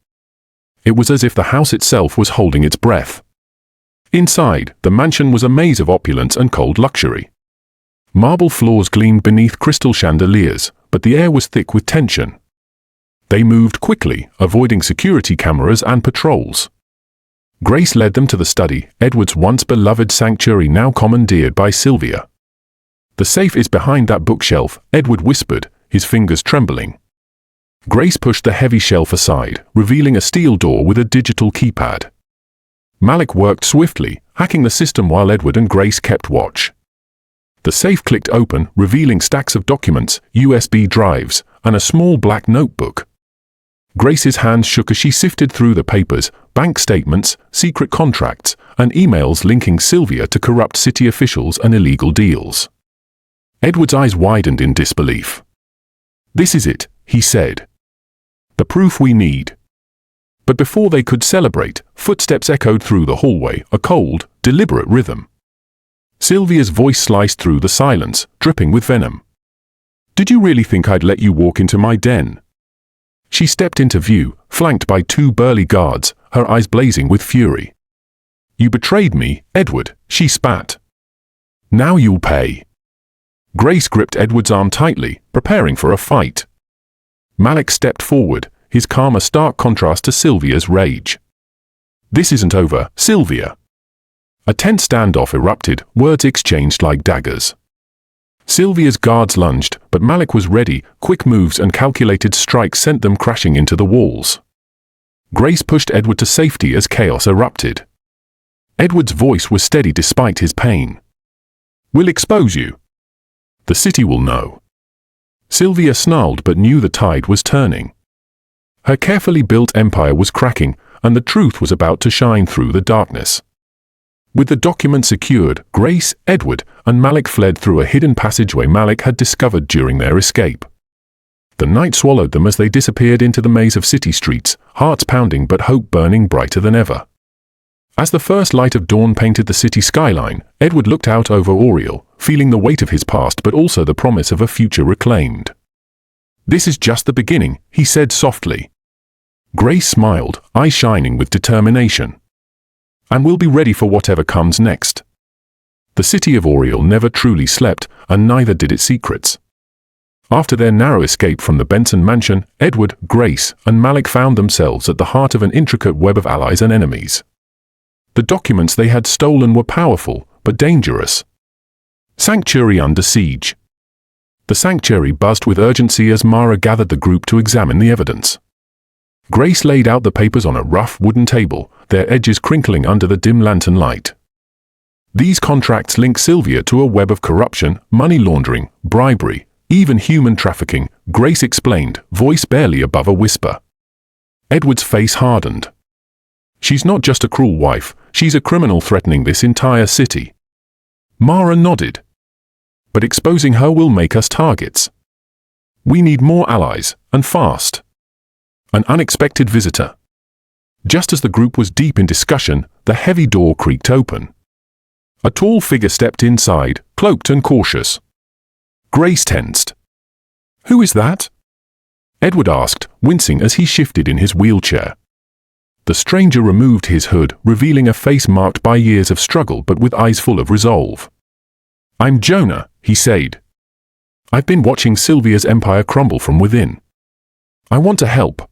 It was as if the house itself was holding its breath. Inside, the mansion was a maze of opulence and cold luxury. Marble floors gleamed beneath crystal chandeliers, but the air was thick with tension. They moved quickly, avoiding security cameras and patrols. Grace led them to the study, Edward's once beloved sanctuary now commandeered by Sylvia. "The safe is behind that bookshelf," Edward whispered, his fingers trembling. Grace pushed the heavy shelf aside, revealing a steel door with a digital keypad. Malik worked swiftly, hacking the system while Edward and Grace kept watch. The safe clicked open, revealing stacks of documents, USB drives, and a small black notebook. Grace's hands shook as she sifted through the papers, bank statements, secret contracts, and emails linking Sylvia to corrupt city officials and illegal deals. Edward's eyes widened in disbelief. "This is it," he said. "The proof we need." But before they could celebrate, footsteps echoed through the hallway, a cold, deliberate rhythm. Sylvia's voice sliced through the silence, dripping with venom. "Did you really think I'd let you walk into my den?" She stepped into view, flanked by two burly guards, her eyes blazing with fury. "You betrayed me, Edward," she spat. "Now you'll pay." Grace gripped Edward's arm tightly, preparing for a fight. Malik stepped forward, his calm a stark contrast to Sylvia's rage. "This isn't over, Sylvia." A tense standoff erupted, words exchanged like daggers. Sylvia's guards lunged, but Malik was ready. Quick moves and calculated strikes sent them crashing into the walls. Grace pushed Edward to safety as chaos erupted. Edward's voice was steady despite his pain. "We'll expose you. The city will know." Sylvia snarled but knew the tide was turning. Her carefully built empire was cracking, and the truth was about to shine through the darkness. With the document secured, Grace, Edward, and Malik fled through a hidden passageway Malik had discovered during their escape. The night swallowed them as they disappeared into the maze of city streets, hearts pounding but hope burning brighter than ever. As the first light of dawn painted the city skyline, Edward looked out over Oriel, feeling the weight of his past but also the promise of a future reclaimed. "This is just the beginning," he said softly. Grace smiled, eyes shining with determination. "And we'll be ready for whatever comes next." The city of Oriel never truly slept, and neither did its secrets. After their narrow escape from the Benson mansion, Edward, Grace, and Malik found themselves at the heart of an intricate web of allies and enemies. The documents they had stolen were powerful, but dangerous. Sanctuary under siege. The sanctuary buzzed with urgency as Mara gathered the group to examine the evidence. Grace laid out the papers on a rough wooden table, their edges crinkling under the dim lantern light. These contracts link Sylvia to a web of corruption, money laundering, bribery, even human trafficking, Grace explained, voice barely above a whisper. Edward's face hardened. She's not just a cruel wife, she's a criminal threatening this entire city. Mara nodded. But exposing her will make us targets. We need more allies, and fast. An unexpected visitor. Just as the group was deep in discussion, the heavy door creaked open. A tall figure stepped inside, cloaked and cautious. Grace tensed. "Who is that?" Edward asked, wincing as he shifted in his wheelchair. The stranger removed his hood, revealing a face marked by years of struggle but with eyes full of resolve. "I'm Jonah," he said. "I've been watching Sylvia's empire crumble from within. I want to help."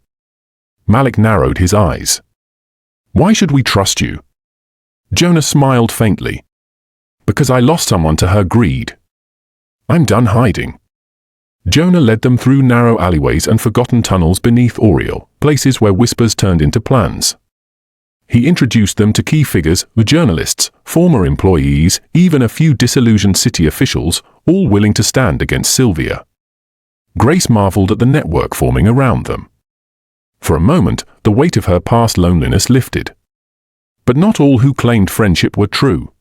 Malik narrowed his eyes. "Why should we trust you?" Jonah smiled faintly. "Because I lost someone to her greed. I'm done hiding." Jonah led them through narrow alleyways and forgotten tunnels beneath Oriel, places where whispers turned into plans. He introduced them to key figures, the journalists, former employees, even a few disillusioned city officials, all willing to stand against Sylvia. Grace marveled at the network forming around them. For a moment, the weight of her past loneliness lifted. But not all who claimed friendship were true.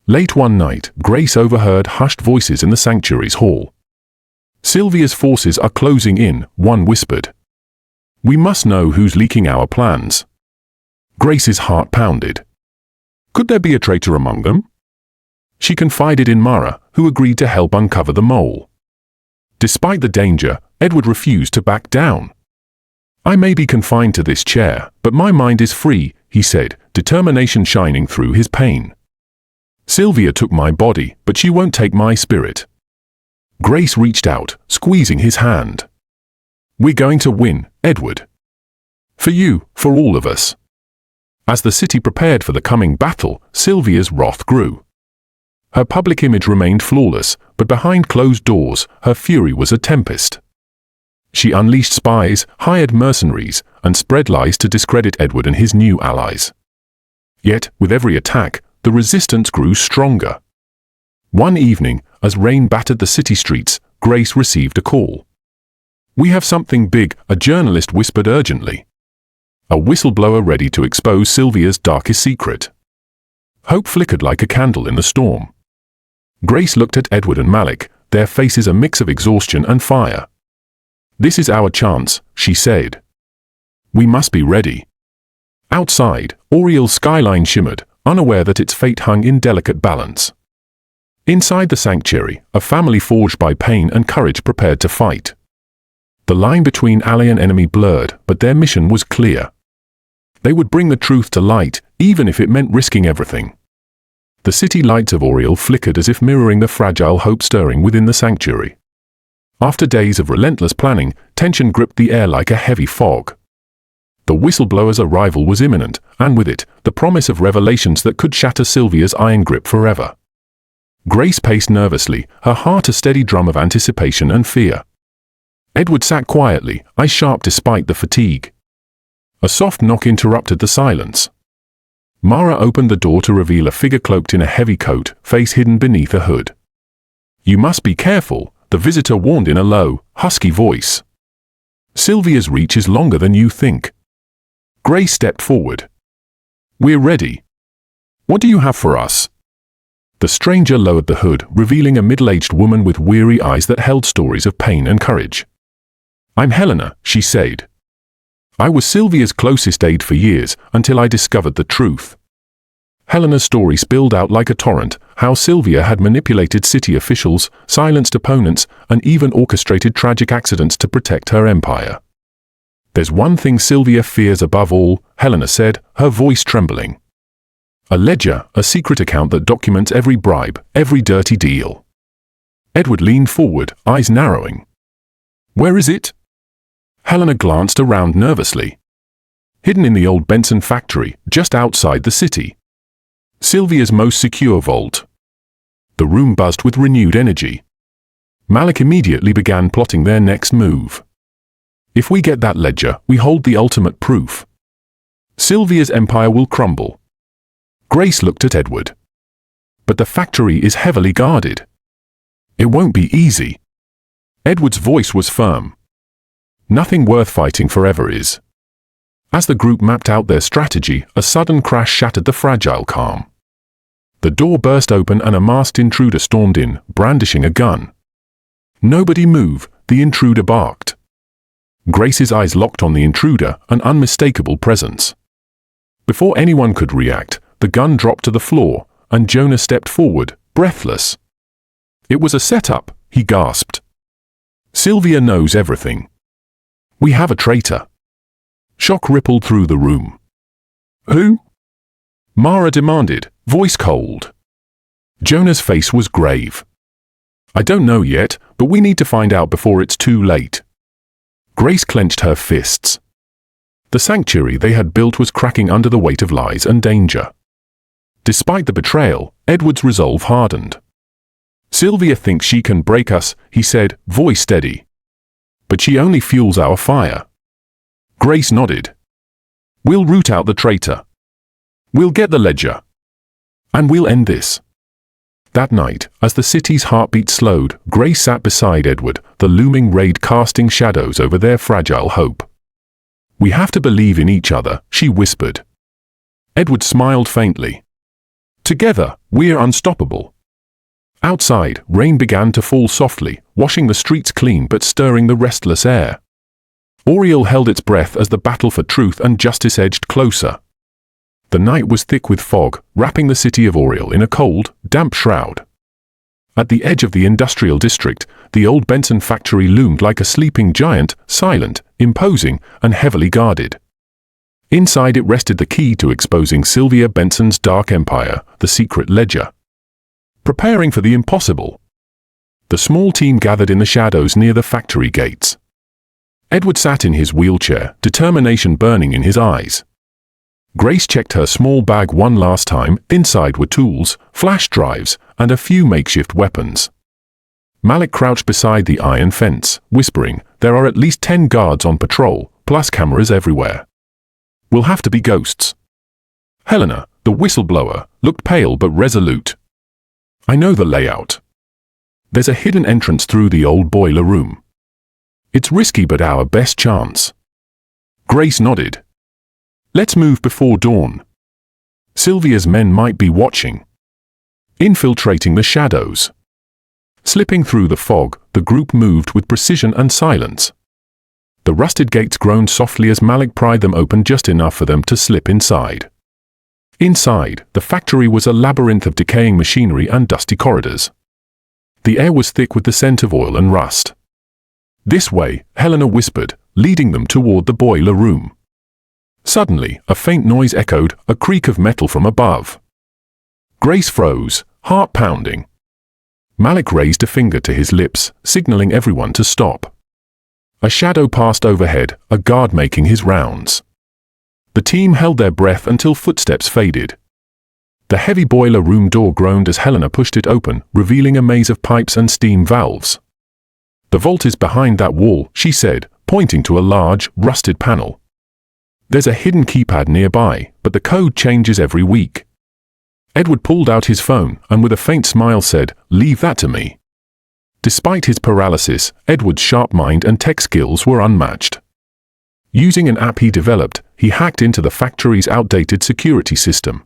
Late one night, Grace overheard hushed voices in the sanctuary's hall. "Sylvia's forces are closing in," one whispered. "We must know who's leaking our plans." Grace's heart pounded. Could there be a traitor among them? She confided in Mara, who agreed to help uncover the mole. Despite the danger, Edward refused to back down. "I may be confined to this chair, but my mind is free," he said, determination shining through his pain. "Sylvia took my body, but she won't take my spirit." Grace reached out, squeezing his hand. "We're going to win, Edward. For you, for all of us." As the city prepared for the coming battle, Sylvia's wrath grew. Her public image remained flawless, but behind closed doors, her fury was a tempest. She unleashed spies, hired mercenaries, and spread lies to discredit Edward and his new allies. Yet, with every attack, the resistance grew stronger. One evening, as rain battered the city streets, Grace received a call. "We have something big," a journalist whispered urgently. A whistleblower ready to expose Sylvia's darkest secret. Hope flickered like a candle in the storm. Grace looked at Edward and Malik, their faces a mix of exhaustion and fire. "This is our chance," she said. "We must be ready." Outside, Oriel's skyline shimmered, unaware that its fate hung in delicate balance. Inside the sanctuary, a family forged by pain and courage prepared to fight. The line between ally and enemy blurred, but their mission was clear. They would bring the truth to light, even if it meant risking everything. The city lights of Oriel flickered as if mirroring the fragile hope stirring within the sanctuary. After days of relentless planning, tension gripped the air like a heavy fog. The whistleblower's arrival was imminent, and with it, the promise of revelations that could shatter Sylvia's iron grip forever. Grace paced nervously, her heart a steady drum of anticipation and fear. Edward sat quietly, eyes sharp despite the fatigue. A soft knock interrupted the silence. Mara opened the door to reveal a figure cloaked in a heavy coat, face hidden beneath a hood. "You must be careful," the visitor warned in a low, husky voice. "Sylvia's reach is longer than you think." Grace stepped forward. "We're ready. What do you have for us?" The stranger lowered the hood, revealing a middle-aged woman with weary eyes that held stories of pain and courage. "I'm Helena," she said. "I was Sylvia's closest aide for years, until I discovered the truth." Helena's story spilled out like a torrent, how Sylvia had manipulated city officials, silenced opponents, and even orchestrated tragic accidents to protect her empire. "There's one thing Sylvia fears above all," Helena said, her voice trembling. "A ledger, a secret account that documents every bribe, every dirty deal." Edward leaned forward, eyes narrowing. "Where is it?" Helena glanced around nervously. "Hidden in the old Benson factory, just outside the city. Sylvia's most secure vault." The room buzzed with renewed energy. Malik immediately began plotting their next move. If we get that ledger, we hold the ultimate proof. Sylvia's empire will crumble. Grace looked at Edward. But the factory is heavily guarded. It won't be easy. Edward's voice was firm. Nothing worth fighting forever is. As the group mapped out their strategy, a sudden crash shattered the fragile calm. The door burst open and a masked intruder stormed in, brandishing a gun. "Nobody move," the intruder barked. Grace's eyes locked on the intruder, an unmistakable presence. Before anyone could react, the gun dropped to the floor, and Jonah stepped forward, breathless. "It was a setup," he gasped. "Sylvia knows everything. We have a traitor." Shock rippled through the room. "Who?" Mara demanded, voice cold. Jonah's face was grave. "I don't know yet, but we need to find out before it's too late." Grace clenched her fists. The sanctuary they had built was cracking under the weight of lies and danger. Despite the betrayal, Edward's resolve hardened. "Sylvia thinks she can break us," he said, voice steady. "But she only fuels our fire." Grace nodded. "We'll root out the traitor. We'll get the ledger. And we'll end this." That night, as the city's heartbeat slowed, Grace sat beside Edward, the looming raid casting shadows over their fragile hope. "We have to believe in each other," she whispered. Edward smiled faintly. "Together, we're unstoppable." Outside, rain began to fall softly, washing the streets clean but stirring the restless air. Oriel held its breath as the battle for truth and justice edged closer. The night was thick with fog, wrapping the city of Oriel in a cold, damp shroud. At the edge of the industrial district, the old Benson factory loomed like a sleeping giant, silent, imposing, and heavily guarded. Inside it rested the key to exposing Sylvia Benson's dark empire, the secret ledger. Preparing for the impossible. The small team gathered in the shadows near the factory gates. Edward sat in his wheelchair, determination burning in his eyes. Grace checked her small bag one last time. Inside were tools, flash drives, and a few makeshift weapons. Malik crouched beside the iron fence, whispering, "There are at least 10 guards on patrol, plus cameras everywhere. We'll have to be ghosts." Helena, the whistleblower, looked pale but resolute. "I know the layout. There's a hidden entrance through the old boiler room. It's risky but our best chance." Grace nodded. "Let's move before dawn. Sylvia's men might be watching." Infiltrating the shadows. Slipping through the fog, the group moved with precision and silence. The rusted gates groaned softly as Malik pried them open just enough for them to slip inside. Inside, the factory was a labyrinth of decaying machinery and dusty corridors. The air was thick with the scent of oil and rust. "This way," Helena whispered, leading them toward the boiler room. Suddenly, a faint noise echoed, a creak of metal from above. Grace froze, heart pounding. Malik raised a finger to his lips, signaling everyone to stop. A shadow passed overhead, a guard making his rounds. The team held their breath until footsteps faded. The heavy boiler room door groaned as Helena pushed it open, revealing a maze of pipes and steam valves. "The vault is behind that wall," she said, pointing to a large, rusted panel. "There's a hidden keypad nearby, but the code changes every week." Edward pulled out his phone and with a faint smile said, "Leave that to me." Despite his paralysis, Edward's sharp mind and tech skills were unmatched. Using an app he developed, he hacked into the factory's outdated security system.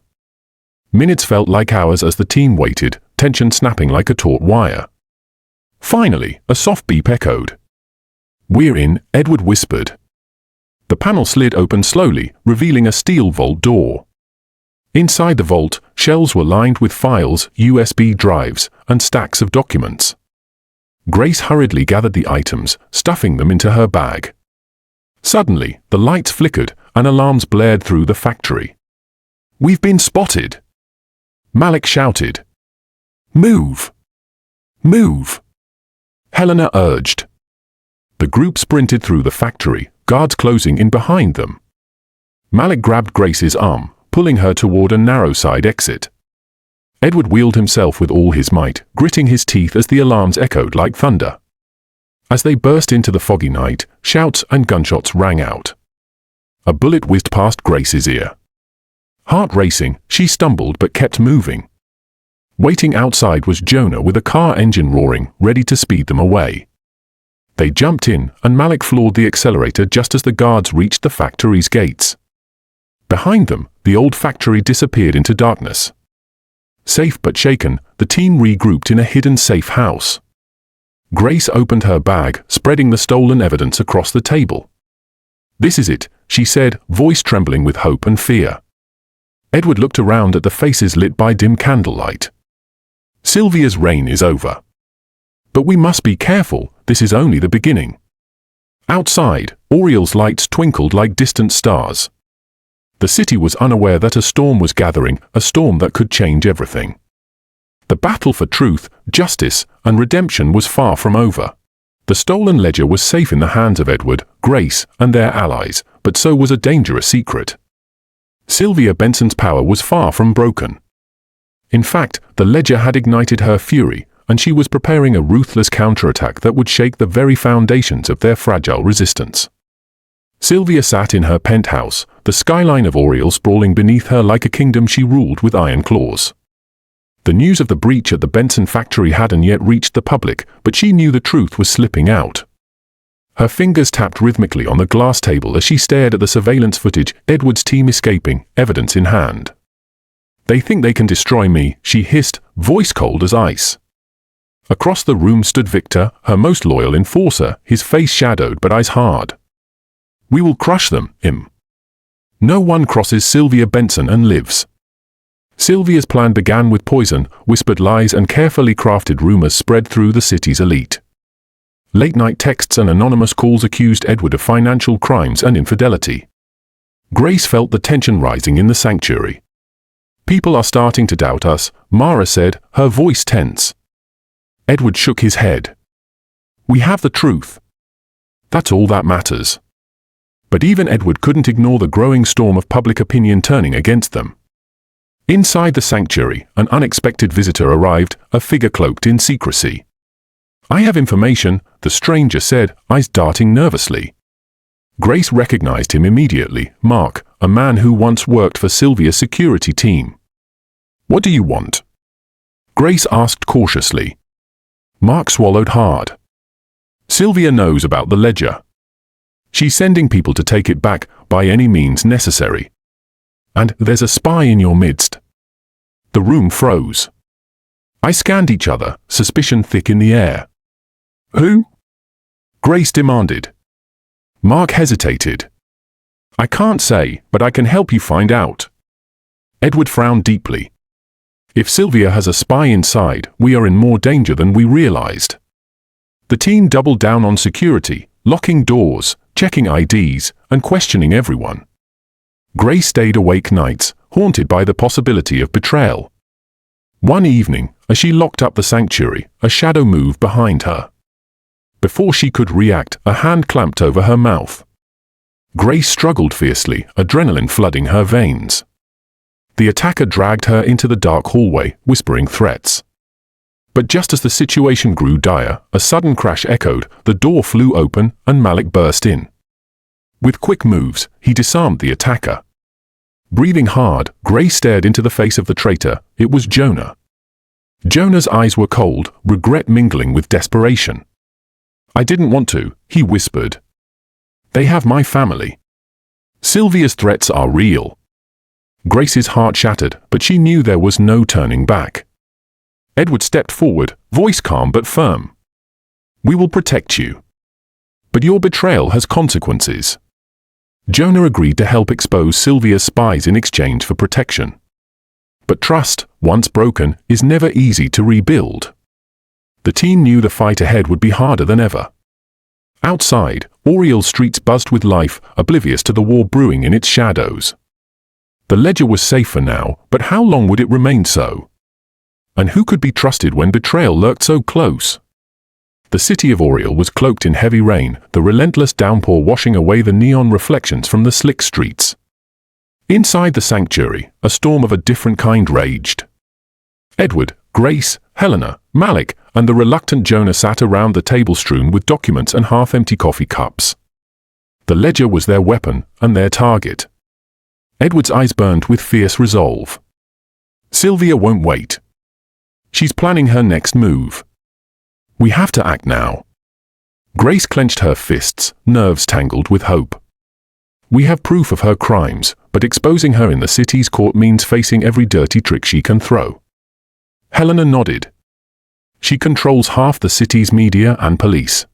Minutes felt like hours as the team waited, tension snapping like a taut wire. Finally, a soft beep echoed. "We're in," Edward whispered. The panel slid open slowly, revealing a steel vault door. Inside the vault, shelves were lined with files, USB drives, and stacks of documents. Grace hurriedly gathered the items, stuffing them into her bag. Suddenly, the lights flickered, and alarms blared through the factory. "We've been spotted!" Malik shouted. "Move! Move!" Helena urged. The group sprinted through the factory, guards closing in behind them. Malik grabbed Grace's arm, pulling her toward a narrow side exit. Edward wheeled himself with all his might, gritting his teeth as the alarms echoed like thunder. As they burst into the foggy night, shouts and gunshots rang out. A bullet whizzed past Grace's ear. Heart racing, she stumbled but kept moving. Waiting outside was Jonah with a car engine roaring, ready to speed them away. They jumped in, and Malik floored the accelerator just as the guards reached the factory's gates. Behind them, the old factory disappeared into darkness. Safe but shaken, the team regrouped in a hidden safe house. Grace opened her bag, spreading the stolen evidence across the table. "This is it," she said, voice trembling with hope and fear. Edward looked around at the faces lit by dim candlelight. Sylvia's reign is over. But we must be careful, this is only the beginning. Outside, Oriel's lights twinkled like distant stars. The city was unaware that a storm was gathering, a storm that could change everything. The battle for truth, justice, and redemption was far from over. The stolen ledger was safe in the hands of Edward, Grace, and their allies, but so was a dangerous secret. Sylvia Benson's power was far from broken. In fact, the ledger had ignited her fury, and she was preparing a ruthless counterattack that would shake the very foundations of their fragile resistance. Sylvia sat in her penthouse, the skyline of Oriel sprawling beneath her like a kingdom she ruled with iron claws. The news of the breach at the Benson factory hadn't yet reached the public, but she knew the truth was slipping out. Her fingers tapped rhythmically on the glass table as she stared at the surveillance footage, Edward's team escaping, evidence in hand. "They think they can destroy me," she hissed, voice cold as ice. Across the room stood Victor, her most loyal enforcer, his face shadowed but eyes hard. "We will crush them, Im. No one crosses Sylvia Benson and lives." Sylvia's plan began with poison, whispered lies and carefully crafted rumors spread through the city's elite. Late-night texts and anonymous calls accused Edward of financial crimes and infidelity. Grace felt the tension rising in the sanctuary. "People are starting to doubt us," Mara said, her voice tense. Edward shook his head. "We have the truth. That's all that matters." But even Edward couldn't ignore the growing storm of public opinion turning against them. Inside the sanctuary, an unexpected visitor arrived, a figure cloaked in secrecy. "I have information," the stranger said, eyes darting nervously. Grace recognized him immediately, Mark, a man who once worked for Sylvia's security team. "What do you want?" Grace asked cautiously. Mark swallowed hard. "Sylvia knows about the ledger. She's sending people to take it back by any means necessary. And there's a spy in your midst." The room froze. I scanned each other, suspicion thick in the air. "Who?" Grace demanded. Mark hesitated. "I can't say, but I can help you find out." Edward frowned deeply. "If Sylvia has a spy inside, we are in more danger than we realized." The team doubled down on security, locking doors, checking IDs, and questioning everyone. Grace stayed awake nights, haunted by the possibility of betrayal. One evening, as she locked up the sanctuary, a shadow moved behind her. Before she could react, a hand clamped over her mouth. Grace struggled fiercely, adrenaline flooding her veins. The attacker dragged her into the dark hallway, whispering threats. But just as the situation grew dire, a sudden crash echoed, the door flew open, and Malik burst in. With quick moves, he disarmed the attacker. Breathing hard, Grace stared into the face of the traitor. It was Jonah. Jonah's eyes were cold, regret mingling with desperation. "I didn't want to," he whispered. "They have my family. Sylvia's threats are real." Grace's heart shattered, but she knew there was no turning back. Edward stepped forward, voice calm but firm. "We will protect you. But your betrayal has consequences." Jonah agreed to help expose Sylvia's spies in exchange for protection. But trust, once broken, is never easy to rebuild. The team knew the fight ahead would be harder than ever. Outside, Oriel's streets buzzed with life, oblivious to the war brewing in its shadows. The ledger was safe for now, but how long would it remain so? And who could be trusted when betrayal lurked so close? The city of Oriel was cloaked in heavy rain, the relentless downpour washing away the neon reflections from the slick streets. Inside the sanctuary, a storm of a different kind raged. Edward, Grace, Helena, Malik, and the reluctant Jonah sat around the table strewn with documents and half-empty coffee cups. The ledger was their weapon and their target. Edward's eyes burned with fierce resolve. Sylvia won't wait. She's planning her next move. We have to act now. Grace clenched her fists, nerves tangled with hope. We have proof of her crimes, but exposing her in the city's court means facing every dirty trick she can throw. Helena nodded. She controls half the city's media and police.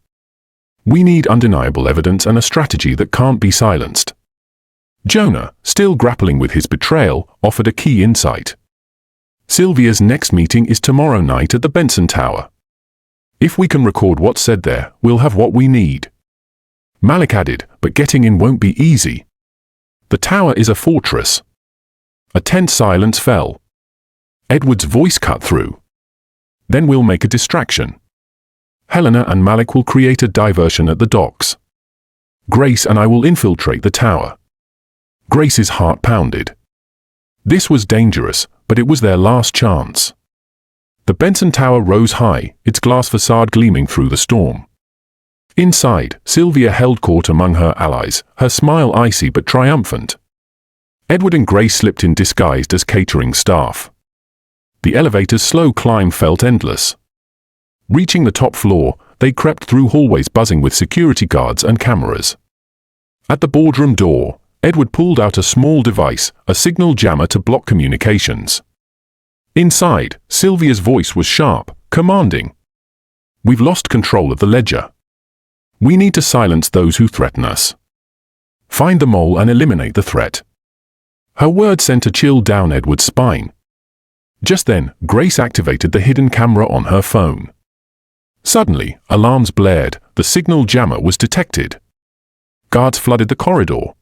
We need undeniable evidence and a strategy that can't be silenced. Jonah, still grappling with his betrayal, offered a key insight. Sylvia's next meeting is tomorrow night at the Benson Tower. If we can record what's said there, we'll have what we need. Malik added, but getting in won't be easy. The tower is a fortress. A tense silence fell. Edward's voice cut through. Then we'll make a distraction. Helena and Malik will create a diversion at the docks. Grace and I will infiltrate the tower. Grace's heart pounded. This was dangerous, but it was their last chance. The Benson Tower rose high, its glass facade gleaming through the storm. Inside, Sylvia held court among her allies, her smile icy but triumphant. Edward and Grace slipped in disguised as catering staff. The elevator's slow climb felt endless. Reaching the top floor, they crept through hallways buzzing with security guards and cameras. At the boardroom door, Edward pulled out a small device, a signal jammer to block communications. Inside, Sylvia's voice was sharp, commanding. We've lost control of the ledger. We need to silence those who threaten us. Find the mole and eliminate the threat. Her words sent a chill down Edward's spine. Just then, Grace activated the hidden camera on her phone. Suddenly, alarms blared, the signal jammer was detected. Guards flooded the corridor.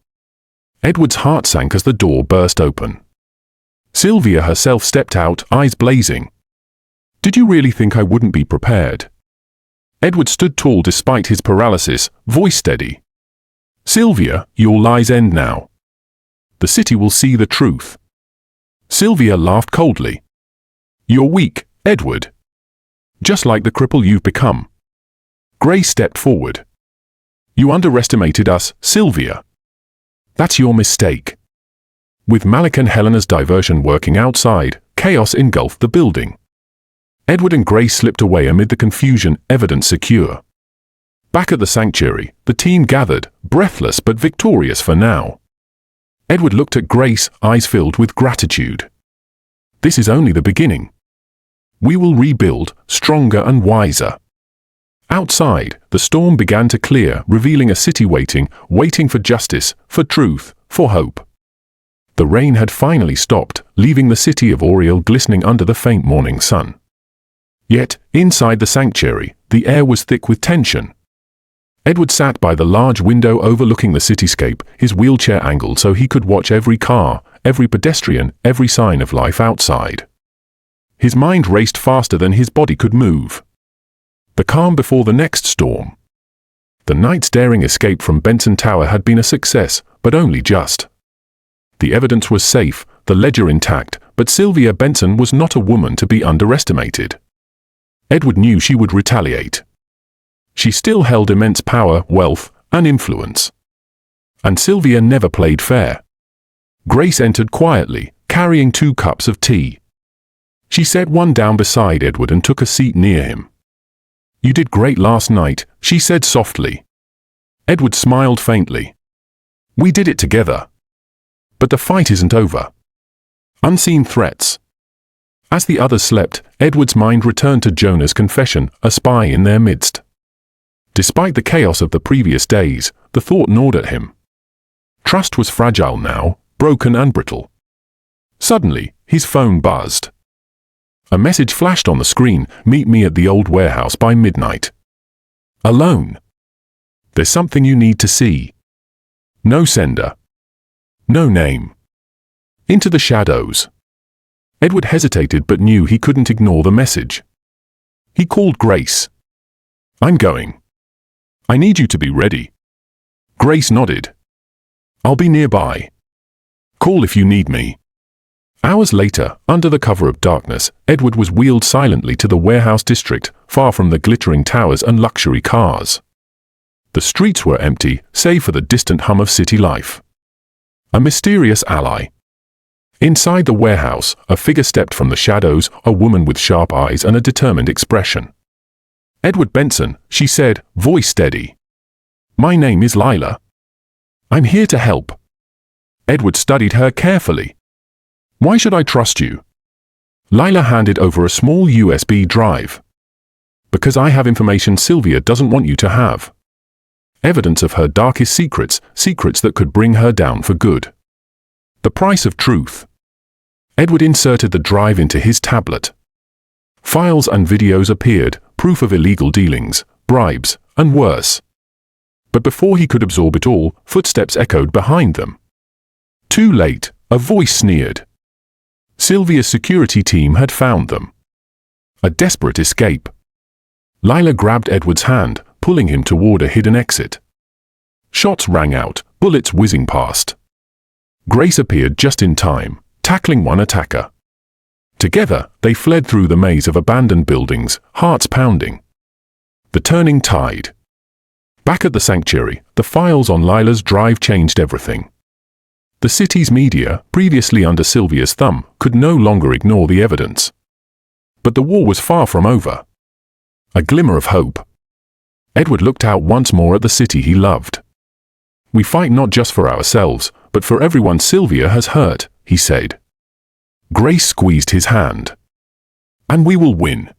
Edward's heart sank as the door burst open. Sylvia herself stepped out, eyes blazing. Did you really think I wouldn't be prepared? Edward stood tall despite his paralysis, voice steady. Sylvia, your lies end now. The city will see the truth. Sylvia laughed coldly. You're weak, Edward. Just like the cripple you've become. Grace stepped forward. You underestimated us, Sylvia. That's your mistake. With Malik and Helena's diversion working outside, chaos engulfed the building. Edward and Grace slipped away amid the confusion, evidence secure. Back at the sanctuary, the team gathered, breathless but victorious for now. Edward looked at Grace, eyes filled with gratitude. This is only the beginning. We will rebuild, stronger and wiser. Outside, the storm began to clear, revealing a city waiting for justice, for truth, for hope. The rain had finally stopped, leaving the city of Oriel glistening under the faint morning sun. Yet, inside the sanctuary, the air was thick with tension. Edward sat by the large window overlooking the cityscape, his wheelchair angled so he could watch every car, every pedestrian, every sign of life outside. His mind raced faster than his body could move. The calm before the next storm. The night's daring escape from Benson Tower had been a success, but only just. The evidence was safe, the ledger intact, but Sylvia Benson was not a woman to be underestimated. Edward knew she would retaliate. She still held immense power, wealth, and influence. And Sylvia never played fair. Grace entered quietly, carrying 2 cups of tea. She set one down beside Edward and took a seat near him. You did great last night, she said softly. Edward smiled faintly. We did it together. But the fight isn't over. Unseen threats. As the others slept, Edward's mind returned to Jonah's confession, a spy in their midst. Despite the chaos of the previous days, the thought gnawed at him. Trust was fragile now, broken and brittle. Suddenly, his phone buzzed. A message flashed on the screen, meet me at the old warehouse by midnight. Alone. There's something you need to see. No sender. No name. Into the shadows. Edward hesitated but knew he couldn't ignore the message. He called Grace. I'm going. I need you to be ready. Grace nodded. I'll be nearby. Call if you need me. Hours later, under the cover of darkness, Edward was wheeled silently to the warehouse district, far from the glittering towers and luxury cars. The streets were empty, save for the distant hum of city life. A mysterious ally. Inside the warehouse, a figure stepped from the shadows, a woman with sharp eyes and a determined expression. "Edward Benson," she said, voice steady. "My name is Lila. I'm here to help." Edward studied her carefully. "Why should I trust you?" Lila handed over a small USB drive. "Because I have information Sylvia doesn't want you to have. Evidence of her darkest secrets, secrets that could bring her down for good. The price of truth." Edward inserted the drive into his tablet. Files and videos appeared, proof of illegal dealings, bribes, and worse. But before he could absorb it all, footsteps echoed behind them. Too late, a voice sneered. Sylvia's security team had found them. A desperate escape. Lila grabbed Edward's hand, pulling him toward a hidden exit. Shots rang out, bullets whizzing past. Grace appeared just in time, tackling one attacker. Together, they fled through the maze of abandoned buildings, hearts pounding. The turning tide. Back at the sanctuary, the files on Lila's drive changed everything. The city's media, previously under Sylvia's thumb, could no longer ignore the evidence. But the war was far from over. A glimmer of hope. Edward looked out once more at the city he loved. "We fight not just for ourselves, but for everyone Sylvia has hurt," he said. Grace squeezed his hand. "And we will win."